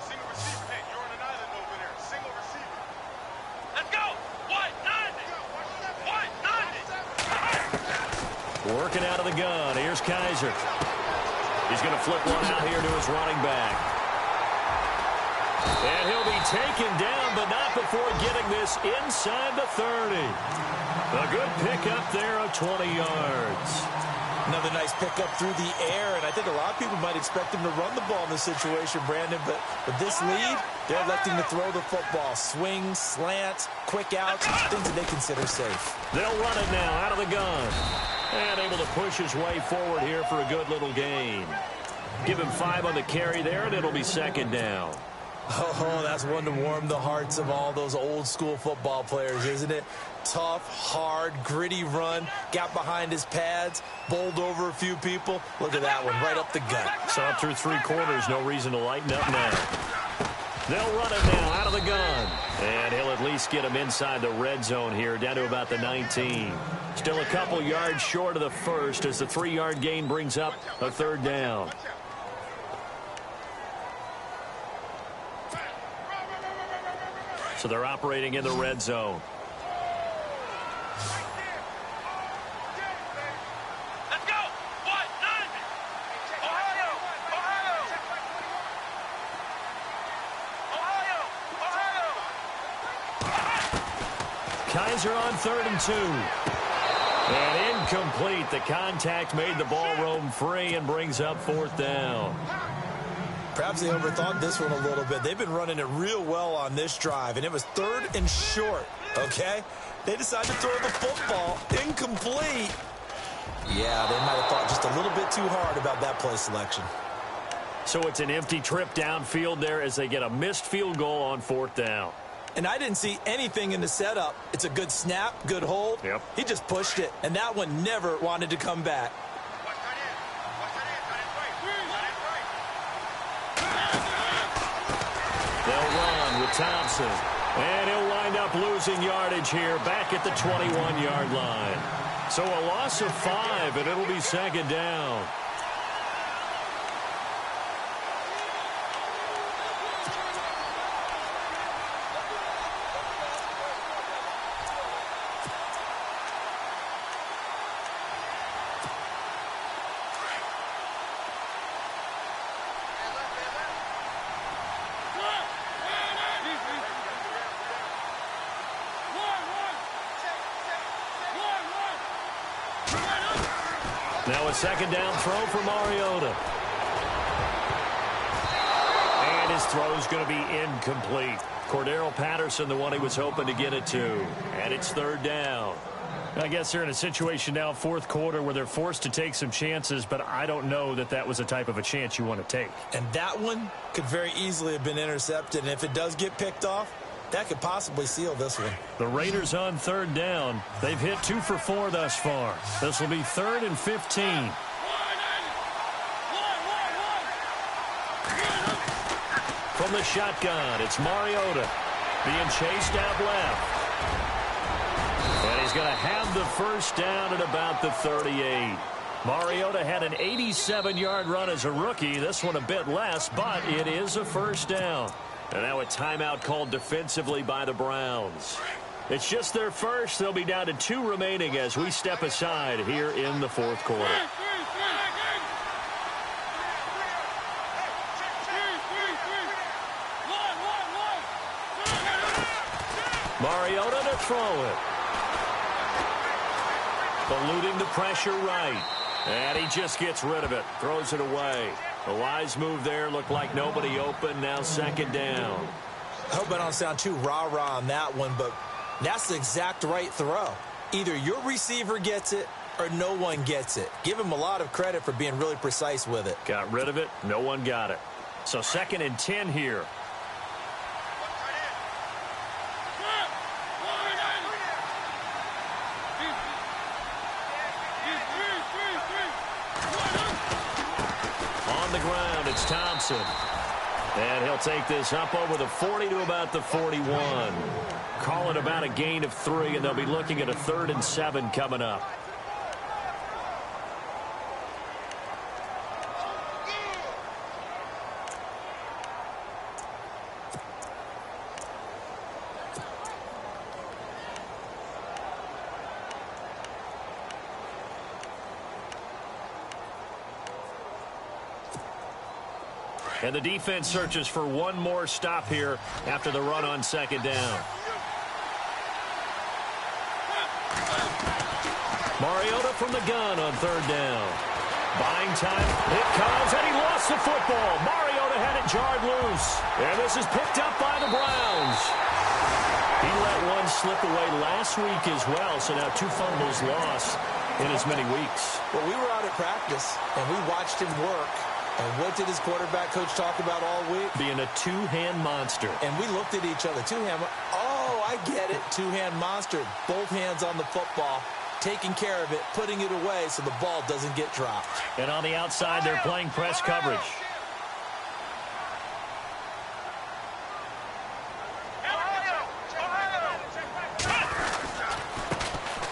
Hey, you're on an island over there. Single receiver. Let's go. What? 90. Working out of the gun. Here's Kaiser. He's going to flip one out here to his running back. And he'll be taken down, but not before getting this inside the 30. A good pickup there of 20 yards. Another nice pickup through the air, and I think a lot of people might expect him to run the ball in this situation, Brandon, but with this lead, they're electing to throw the football. Swings, slants, quick outs, things that they consider safe. They'll run it now out of the gun. And able to push his way forward here for a good little gain. Give him 5 on the carry there, and it'll be second down. Oh, that's one to warm the hearts of all those old-school football players, isn't it? Tough, hard, gritty run, got behind his pads, bowled over a few people. Look at that one, right up the gut. So up through 3 quarters, no reason to lighten up now. They'll run it now out of the gun. And he'll at least get him inside the red zone here, down to about the 19. Still a couple yards short of the first as the 3-yard gain brings up a third down. So they're operating in the red zone. Let's go. What? 90. Ohio. Kaiser on 3rd and 2. And incomplete. The contact made the ball roam free and brings up 4th down. Perhaps they overthought this one a little bit. They've been running it real well on this drive, and it was 3rd and short, okay? They decided to throw the football incomplete. Yeah, they might have thought just a little bit too hard about that play selection. So it's an empty trip downfield there as they get a missed field goal on 4th down. And I didn't see anything in the setup. It's a good snap, good hold. Yep. He just pushed it, and that one never wanted to come back. They'll run with Thompson. And he'll wind up losing yardage here back at the 21-yard line. So a loss of 5, and it'll be second down. Now a second down throw for Mariota. And his throw's going to be incomplete. Cordero Patterson, the one he was hoping to get it to. And it's 3rd down. I guess they're in a situation now, 4th quarter, where they're forced to take some chances, but I don't know that that was the type of a chance you want to take. And that one could very easily have been intercepted. And if it does get picked off, that could possibly seal this one. The Raiders on 3rd down. They've hit 2 for 4 thus far. This will be 3rd and 15. From the shotgun, it's Mariota being chased out left. And he's going to have the first down at about the 38. Mariota had an 87-yard run as a rookie. This one a bit less, but it is a first down. And now a timeout called defensively by the Browns. It's just their first. They'll be down to 2 remaining as we step aside here in the 4th quarter. Mariota to throw it. Eluding the pressure right. And he just gets rid of it. Throws it away. A wise move there. Looked like nobody open. Now second down. I hope I don't sound too rah-rah on that one, but That's the exact right throw. Either your receiver gets it or no one gets it. Give him a lot of credit for being really precise with it. Got rid of it. No one got it. So 2nd and 10 here. On the ground, it's Thompson. And he'll take this up over the 40 to about the 41. Call it about a gain of 3, and they'll be looking at a 3rd and 7 coming up. And the defense searches for one more stop here after the run on 2nd down. Mariota from the gun on 3rd down. Buying time. It comes, and he lost the football. Mariota had it jarred loose. And this is picked up by the Browns. He let one slip away last week as well, so now 2 fumbles lost in as many weeks. Well, we were out at practice, and we watched him work. And what did his quarterback coach talk about all week? Being a 2-hand monster. And we looked at each other. 2-hand. Oh, I get it. 2-hand monster. Both hands on the football, taking care of it, putting it away so the ball doesn't get dropped. And on the outside, they're playing press coverage.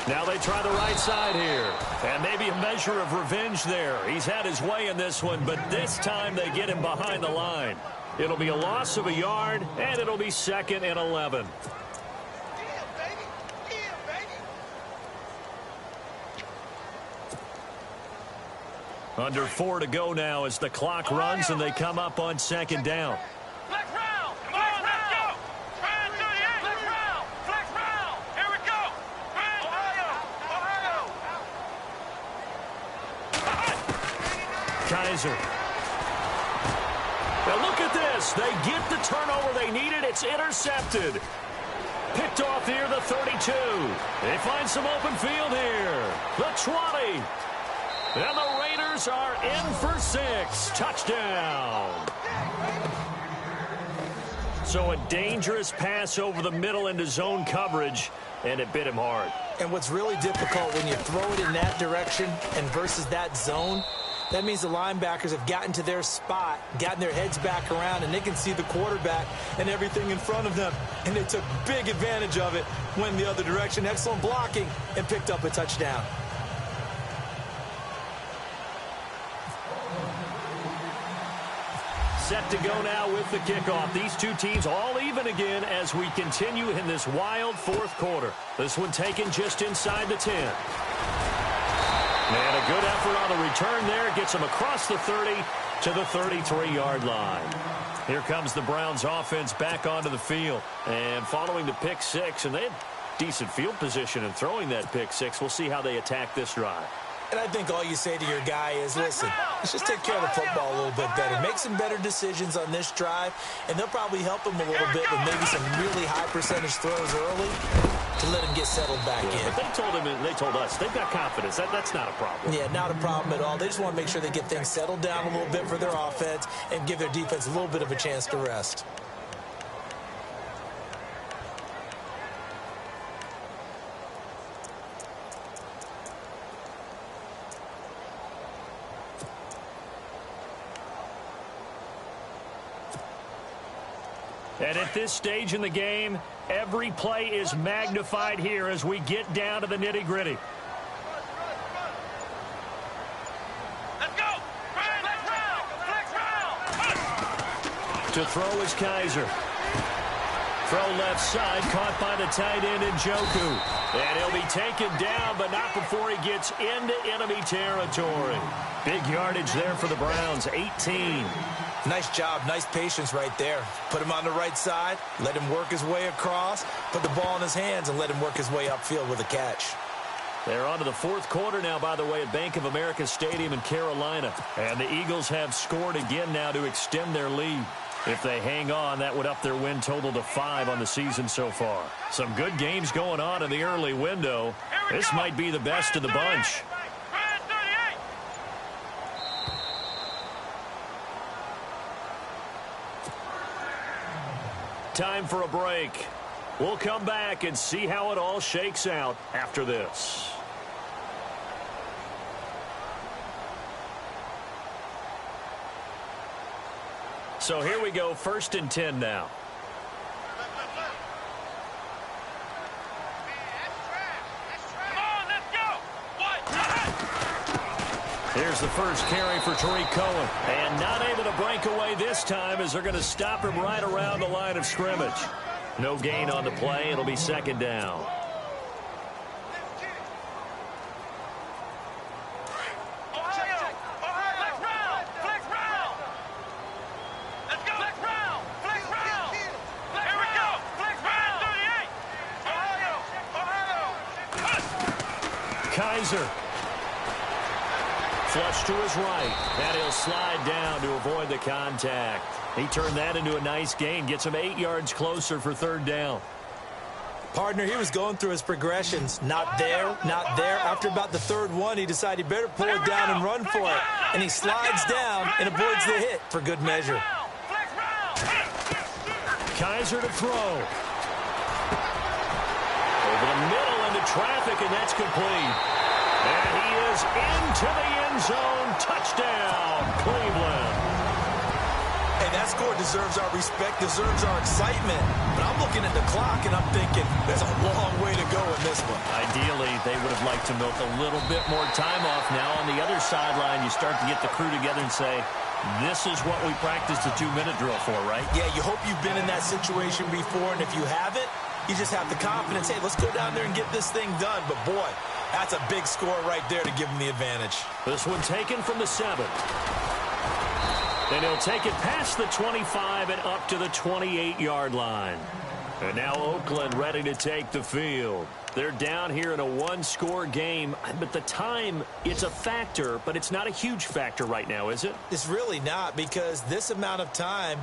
Now they try the right side here. And maybe a measure of revenge there. He's had his way in this one, but this time they get him behind the line. It'll be a loss of a yard, and it'll be 2nd and 11. Under 4 to go now as the clock runs, and they come up on 2nd down. Kaiser. Now look at this. They get the turnover they needed. It's intercepted. Picked off here, the 32. They find some open field here. The 20. And the Raiders are in for 6. Touchdown. So a dangerous pass over the middle into zone coverage, and it bit him hard. And what's really difficult when you throw it in that direction and versus that zone, that means the linebackers have gotten to their spot, gotten their heads back around, and they can see the quarterback and everything in front of them. And they took big advantage of it, went the other direction. Excellent blocking, and picked up a touchdown. Set to go now with the kickoff. These two teams all even again as we continue in this wild 4th quarter. This one taken just inside the 10. And a good effort on the return there. Gets him across the 30 to the 33-yard line. Here comes the Browns offense back onto the field. And following the pick 6, and they had decent field position in throwing that pick 6. We'll see how they attack this drive. And I think all you say to your guy is, listen, let's just take care of the football a little bit better. Make some better decisions on this drive, and they'll probably help him a little bit with maybe some really high percentage throws early to let him get settled back in. But they told him, and they told us, they've got confidence. That's not a problem. Yeah, not a problem at all. They just want to make sure they get things settled down a little bit for their offense and give their defense a little bit of a chance to rest. And at this stage in the game, every play is magnified here as we get down to the nitty-gritty. Let's go! To throw is Kaiser. Throw left side, caught by the tight end Njoku. And he'll be taken down, but not before he gets into enemy territory. Big yardage there for the Browns, 18. Nice job, nice patience right there. Put him on the right side, let him work his way across, put the ball in his hands, and let him work his way upfield with a catch. They're on to the 4th quarter now, by the way, at Bank of America Stadium in Carolina. And the Eagles have scored again now to extend their lead. If they hang on, that would up their win total to 5 on the season so far. Some good games going on in the early window. This might be the best of the bunch. Time for a break. We'll come back and see how it all shakes out after this. So here we go, 1st and 10 now. Here's the first carry for Tariq Cohen. And not able to break away this time as they're going to stop him right around the line of scrimmage. No gain on the play. It'll be 2nd down. Kaiser. Flush to his right, and he'll slide down to avoid the contact. He turned that into a nice gain, gets him 8 yards closer for 3rd down. Partner, he was going through his progressions. Not there, not there. After about the 3rd one, he decided he better pull it down and run for it. And he slides down and avoids the hit for good measure. Kaiser to throw. Over the middle into traffic, and that's complete. And he is into the end zone. Touchdown, Cleveland. Hey, that score deserves our respect, deserves our excitement. But I'm looking at the clock, and I'm thinking there's a long way to go in this one. Ideally, they would have liked to milk a little bit more time off. Now on the other sideline, you start to get the crew together and say, this is what we practiced the 2-minute drill for, right? Yeah, you hope you've been in that situation before, and if you haven't, you just have the confidence, hey, let's go down there and get this thing done. But, boy, that's a big score right there to give them the advantage. This one taken from the 7. And he'll take it past the 25 and up to the 28-yard line. And now Oakland ready to take the field. They're down here in a 1-score game, but the time, it's a factor, but it's not a huge factor right now, is it? It's really not, because this amount of time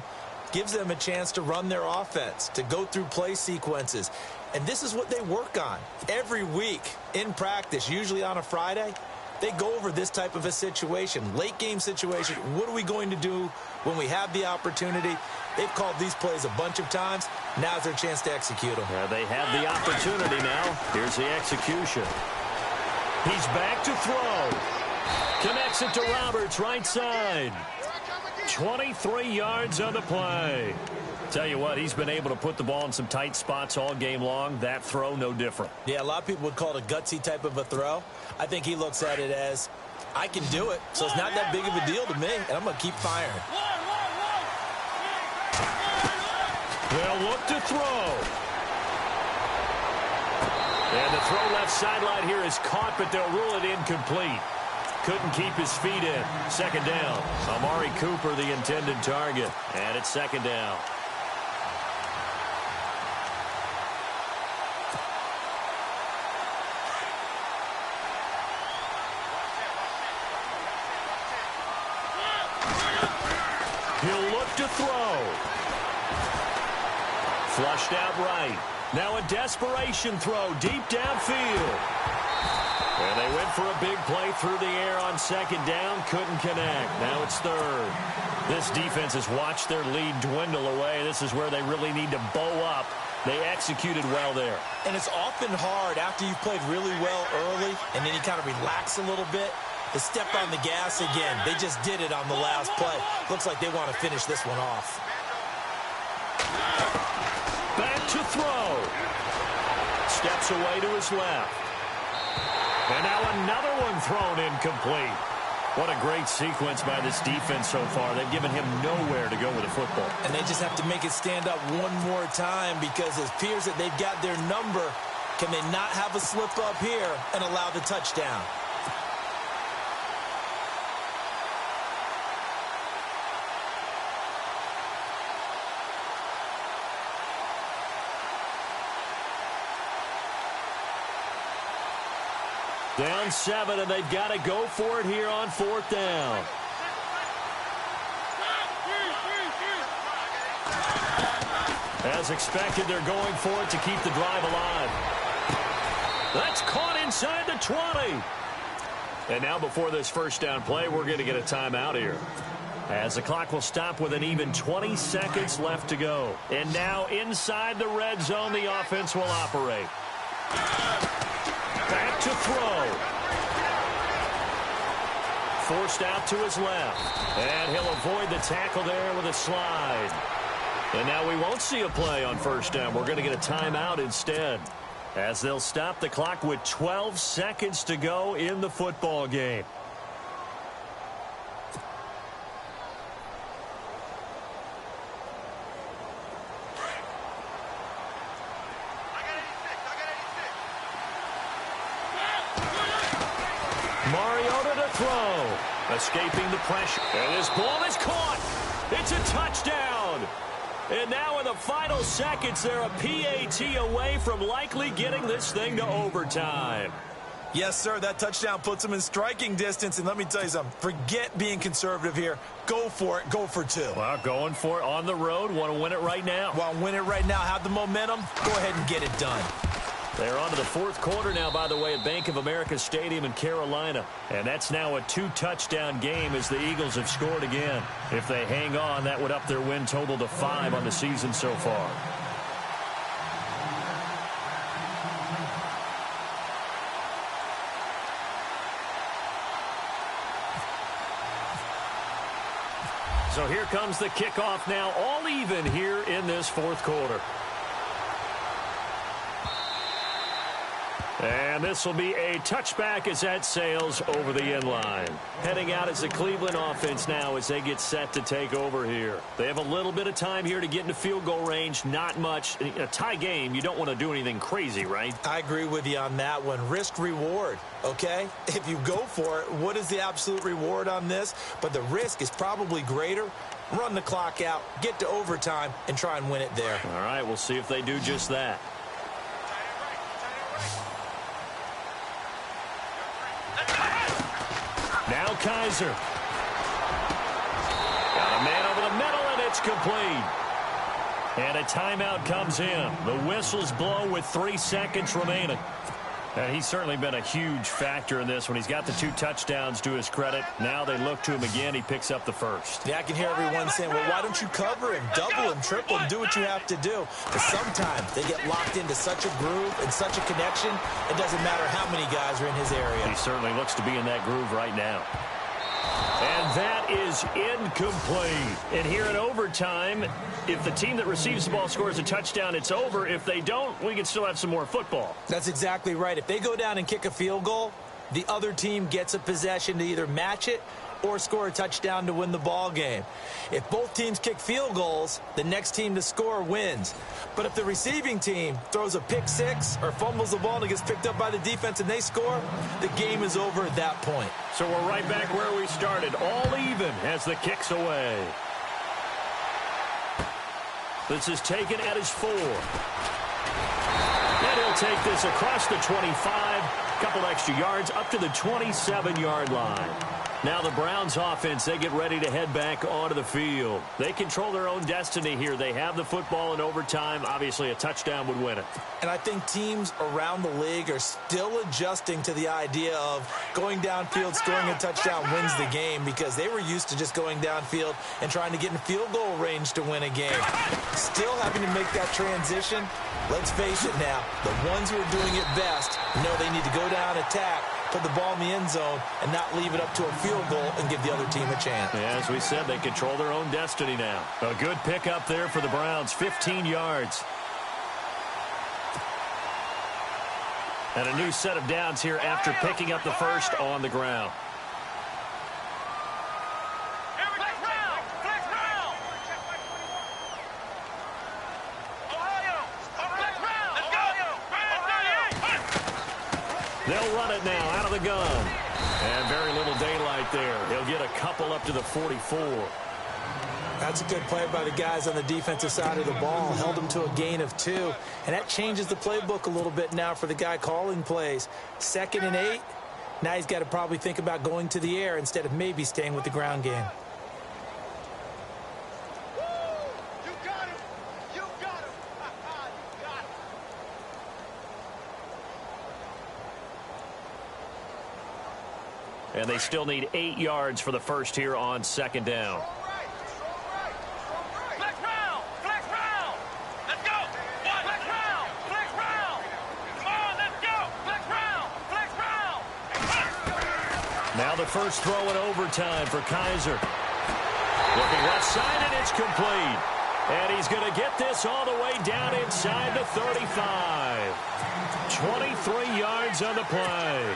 gives them a chance to run their offense, to go through play sequences. And this is what they work on every week in practice, usually on a Friday. They go over this type of a situation, late game situation. What are we going to do when we have the opportunity? They've called these plays a bunch of times. Now's their chance to execute them. Yeah, they have the opportunity now. Here's the execution. He's back to throw. Connects it to Roberts, right side. 23 yards on the play. Tell you what, he's been able to put the ball in some tight spots all game long. That throw, no different. Yeah, a lot of people would call it a gutsy type of a throw. I think he looks at it as, I can do it, so it's not that big of a deal to me, and I'm going to keep firing. They'll look to throw. And the throw left sideline here is caught, but they'll rule it incomplete. Couldn't keep his feet in. 2nd down. Amari Cooper, the intended target. And it's 2nd down. He'll look to throw. Flushed out right. Now a desperation throw deep downfield. And they went for a big play through the air on 2nd down. Couldn't connect. Now it's 3rd. This defense has watched their lead dwindle away. This is where they really need to bow up. They executed well there. And it's often hard after you've played really well early and then you kind of relax a little bit to step on the gas again. They just did it on the last play. Looks like they want to finish this one off. Back to throw. Steps away to his left. And now another one thrown incomplete. What a great sequence by this defense so far. They've given him nowhere to go with the football. And they just have to make it stand up one more time, because it appears that they've got their number. Can they not have a slip up here and allow the touchdown? Down 7, and they've got to go for it here on 4th down. As expected, they're going for it to keep the drive alive. That's caught inside the 20. And now before this first down play, we're going to get a timeout here, as the clock will stop with an even 20 seconds left to go. And now inside the red zone, the offense will operate. Back to throw. Forced out to his left. And he'll avoid the tackle there with a slide. And now we won't see a play on first down. We're going to get a timeout instead, as they'll stop the clock with 12 seconds to go in the football game. Mariota to throw. Escaping the pressure. And this ball is caught. It's a touchdown. And now in the final seconds, they're a PAT away from likely getting this thing to overtime. Yes, sir. That touchdown puts them in striking distance. And let me tell you something. Forget being conservative here. Go for it. Go for two. Well, going for it on the road. Want to win it right now. Want to win it right now. Have the momentum. Go ahead and get it done. They're on to the fourth quarter now, by the way, at Bank of America Stadium in Carolina. And that's now a 2-touchdown game as the Eagles have scored again. If they hang on, that would up their win total to 5 on the season so far. So here comes the kickoff now, all even here in this fourth quarter. And this will be a touchback as that sails over the end line. Heading out is the Cleveland offense now as they get set to take over here. They have a little bit of time here to get into field goal range. Not much. In a tie game, you don't want to do anything crazy, right? I agree with you on that one. Risk reward, okay? If you go for it, what is the absolute reward on this? But the risk is probably greater. Run the clock out, get to overtime, and try and win it there. All right, we'll see if they do just that. Now Kaiser. Got a man over the middle, and it's complete. And a timeout comes in. The whistles blow with 3 seconds remaining. And he's certainly been a huge factor in this when he's got the 2 touchdowns to his credit. Now they look to him again. He picks up the first. Yeah, I can hear everyone saying, well, why don't you cover him, double him, triple him, do what you have to do. But sometimes they get locked into such a groove and such a connection, it doesn't matter how many guys are in his area. He certainly looks to be in that groove right now. And that is incomplete. And here in overtime, if the team that receives the ball scores a touchdown, it's over. If they don't, we can still have some more football. That's exactly right. If they go down and kick a field goal, the other team gets a possession to either match it or score a touchdown to win the ball game. If both teams kick field goals, the next team to score wins. But if the receiving team throws a pick six or fumbles the ball and it gets picked up by the defense and they score, the game is over at that point. So we're right back where we started, all even as the kick's away. This is taken at his 4. And he'll take this across the 25, couple extra yards up to the 27-yard line. Now the Browns offense, they get ready to head back onto the field. They control their own destiny here. They have the football in overtime. Obviously, a touchdown would win it. And I think teams around the league are still adjusting to the idea of going downfield, scoring a touchdown wins the game, because they were used to just going downfield and trying to get in field goal range to win a game. Still having to make that transition. Let's face it now, the ones who are doing it best know they need to go down, attack, put the ball in the end zone, and not leave it up to a field goal and give the other team a chance. Yeah, as we said, they control their own destiny now. A good pickup there for the Browns, 15 yards. And a new set of downs here after picking up the first on the ground. They'll run it now out of the gun. And very little daylight there. He'll get a couple up to the 44. That's a good play by the guys on the defensive side of the ball. Held them to a gain of 2. And that changes the playbook a little bit now for the guy calling plays. 2nd and 8. Now he's got to probably think about going to the air instead of maybe staying with the ground game. You got him. You got him. And they still need 8 yards for the first here on second down. Flex round! Flex round! Let's go! One! Flex round! Flex round! Come on, let's go! Flex round! Flex round! Now the first throw in overtime for Kaiser. Looking left side, and it's complete. And he's going to get this all the way down inside the 35. 23 yards on the play.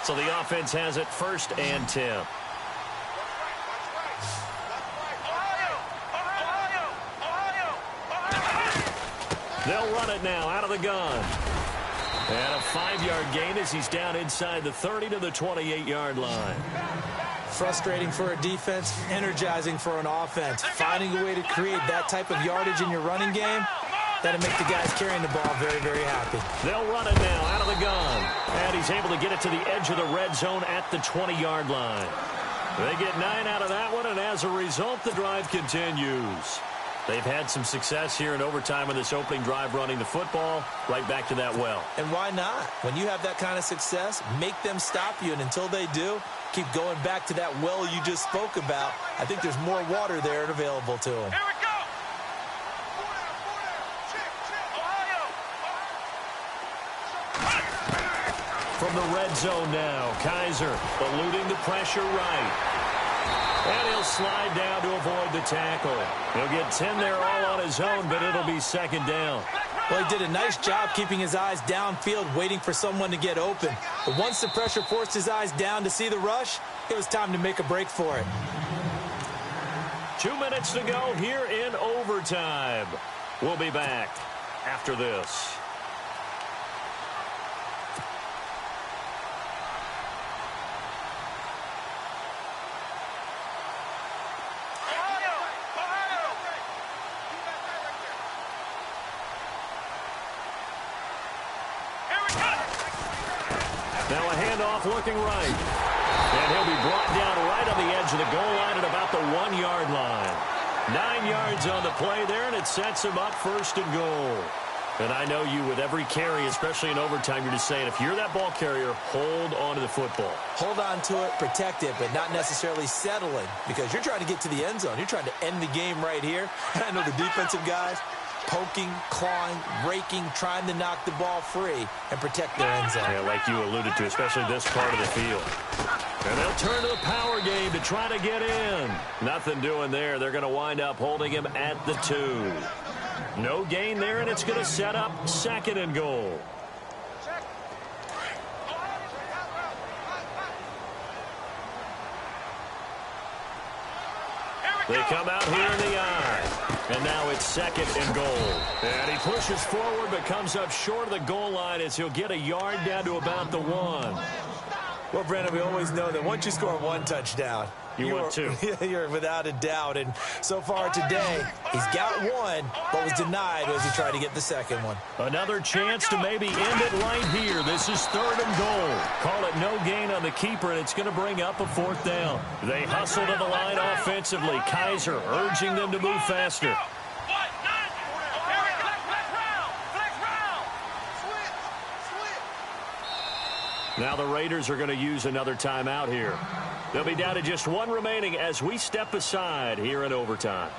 So the offense has it 1st and 10. They'll run it now out of the gun. And a 5-yard gain as he's down inside the 30 to the 28-yard line. Frustrating for a defense, energizing for an offense. Finding a way to create that type of yardage in your running game, that'll make the guys carrying the ball very, very happy. They'll run it now out of the gun. And he's able to get it to the edge of the red zone at the 20-yard line. They get 9 out of that one, and as a result, the drive continues. They've had some success here in overtime in this opening drive running the football. Right back to that well. And why not? When you have that kind of success, make them stop you, and until they do, keep going back to that well you just spoke about. I think there's more water there and available to them. Here we go! From the red zone now, Kaiser eluding the pressure right. And he'll slide down to avoid the tackle. He'll get 10 there all on his own, but it'll be second down. Well, he did a nice job keeping his eyes downfield, waiting for someone to get open. But once the pressure forced his eyes down to see the rush, it was time to make a break for it. 2 minutes to go here in overtime. We'll be back after this. Now a handoff looking right. And he'll be brought down right on the edge of the goal line at about the 1-yard line. 9 yards on the play there, and it sets him up 1st and goal. And I know you, with every carry, especially in overtime, you're just saying, if you're that ball carrier, hold on to the football. Hold on to it, protect it, but not necessarily settling, because you're trying to get to the end zone. You're trying to end the game right here. I know the defensive guys poking, clawing, raking, trying to knock the ball free and protect their end zone. Yeah, like you alluded to, especially this part of the field. And they'll turn to the power game to try to get in. Nothing doing there. They're going to wind up holding him at the 2. No gain there, and it's going to set up 2nd and goal. They come out here in the eye. And now it's 2nd and goal. And he pushes forward but comes up short of the goal line as he'll get a yard down to about the 1. Well, Brandon, we always know that once you score 1 touchdown, want 2. You're without a doubt. And so far today, he's got 1, but was denied as he tried to get the 2nd one. Another chance to maybe end it right here. This is 3rd and goal. Call it no gain on the keeper, and it's going to bring up a 4th down. They hustle to the line offensively. Kaiser urging them to move faster. Now the Raiders are going to use another timeout here. They'll be down to just 1 remaining as we step aside here in overtime.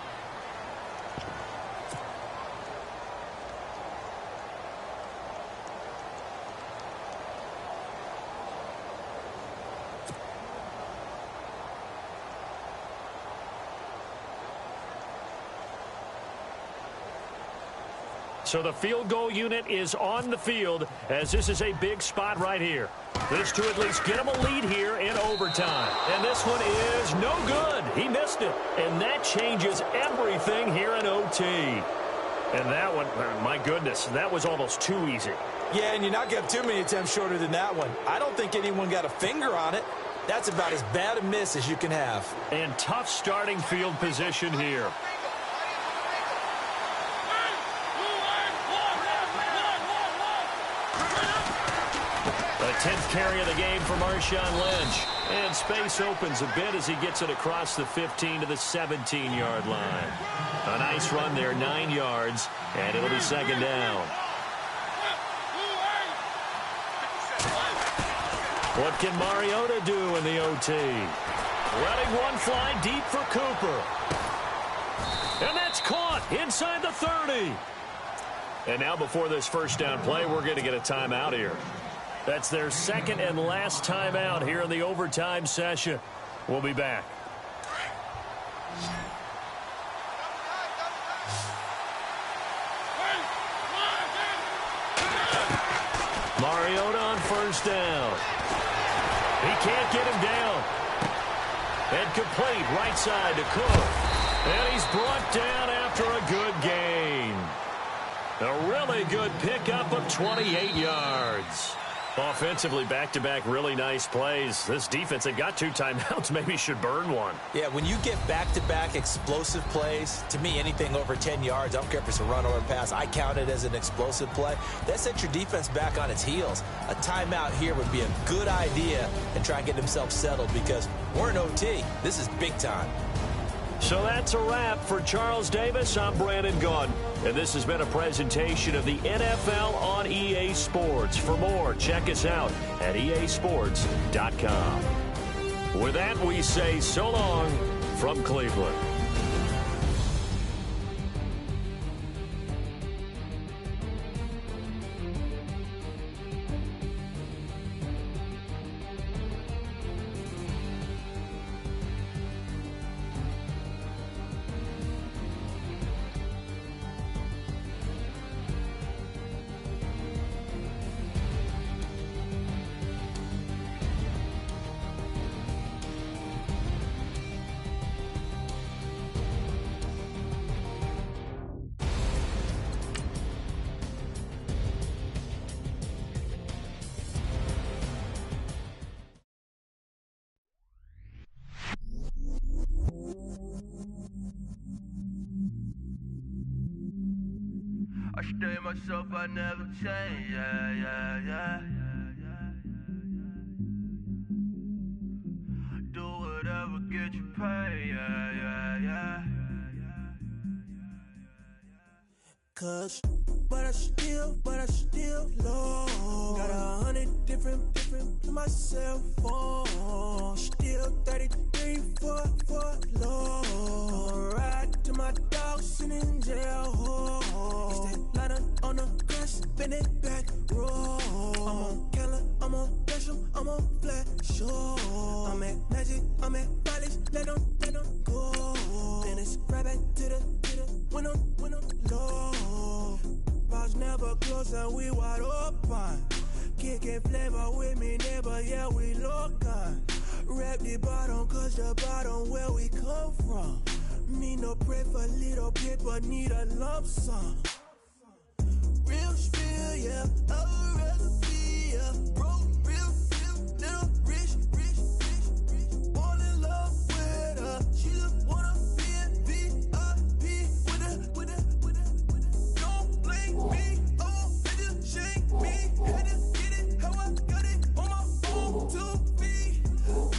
So the field goal unit is on the field as this is a big spot right here. This to at least get him a lead here in overtime. And this one is no good. He missed it. And that changes everything here in OT. And that one, my goodness, that was almost too easy. Yeah, and you're not going to have too many attempts shorter than that one. I don't think anyone got a finger on it. That's about as bad a miss as you can have. And tough starting field position here. The 10th carry of the game for Marshawn Lynch. And space opens a bit as he gets it across the 15 to the 17-yard line. A nice run there, 9 yards, and it'll be second down. What can Mariota do in the OT? Letting one fly deep for Cooper. And that's caught inside the 30. And now before this first down play, we're going to get a timeout here. That's their second and last timeout here in the overtime session. We'll be back. Mariota on first down. He can't get him down. And complete right side to Cook. And he's brought down after a good gain. A really good pickup of 28 yards. Offensively, back-to-back really nice plays. This defense, they've got 2 timeouts, maybe should burn one. Yeah, when you get back-to-back explosive plays, to me, anything over 10 yards, I don't care if it's a run or a pass, I count it as an explosive play. That sets your defense back on its heels. A timeout here would be a good idea and try and get themselves settled because we're in OT. This is big time. So that's a wrap for Charles Davis. I'm Brandon Gaudin, and this has been a presentation of the NFL on EA Sports. For more, check us out at easports.com. With that, we say so long from Cleveland. I stay myself, I never change, yeah. Do whatever, get you paid, yeah. Cause, but I still low. Got 100 different to my cell phone. Still 33 for low. Ride to my dog sitting in jail. It's that lighter on the grass, spin it back, roll. I'm on Keller, I'm on Gresham, I'm on Flat Shore. I'm at Magic, I'm at Palace, let them go. Then it's right back to the when I'm low. Bars never close and we wide open. Kicking flavor with me, neighbor, yeah, we local. Rap the bottom, cause the bottom where we come from. Me no pray for little paper, need a lump sum. Real spill, yeah, I'd rather be, yeah. Broke, real, little rich. Fall in love with her, she just wanna be in VIP with her. Don't blame me, oh, they just shake me. Had to get it, how I got it, on my own 2 feet.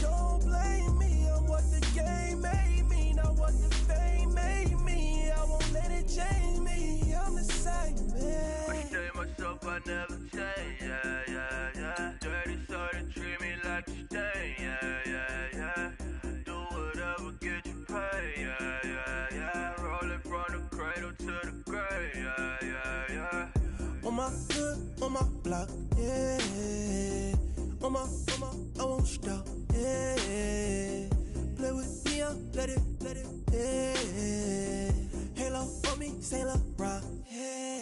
Don't blame me, I'm what the game made me, not what the fame made me. I won't let it change me, I'm the same man. I stay myself, I never change, yeah. Dirty sorta treat me like a stain, yeah. Do whatever, get you paid, yeah. Rolling from the cradle to the grave, yeah. On my hood, on my block, yeah. On my, I won't stop, yeah. Play with me, I'll let it, yeah. Halo on me, Saint Laurent, yeah.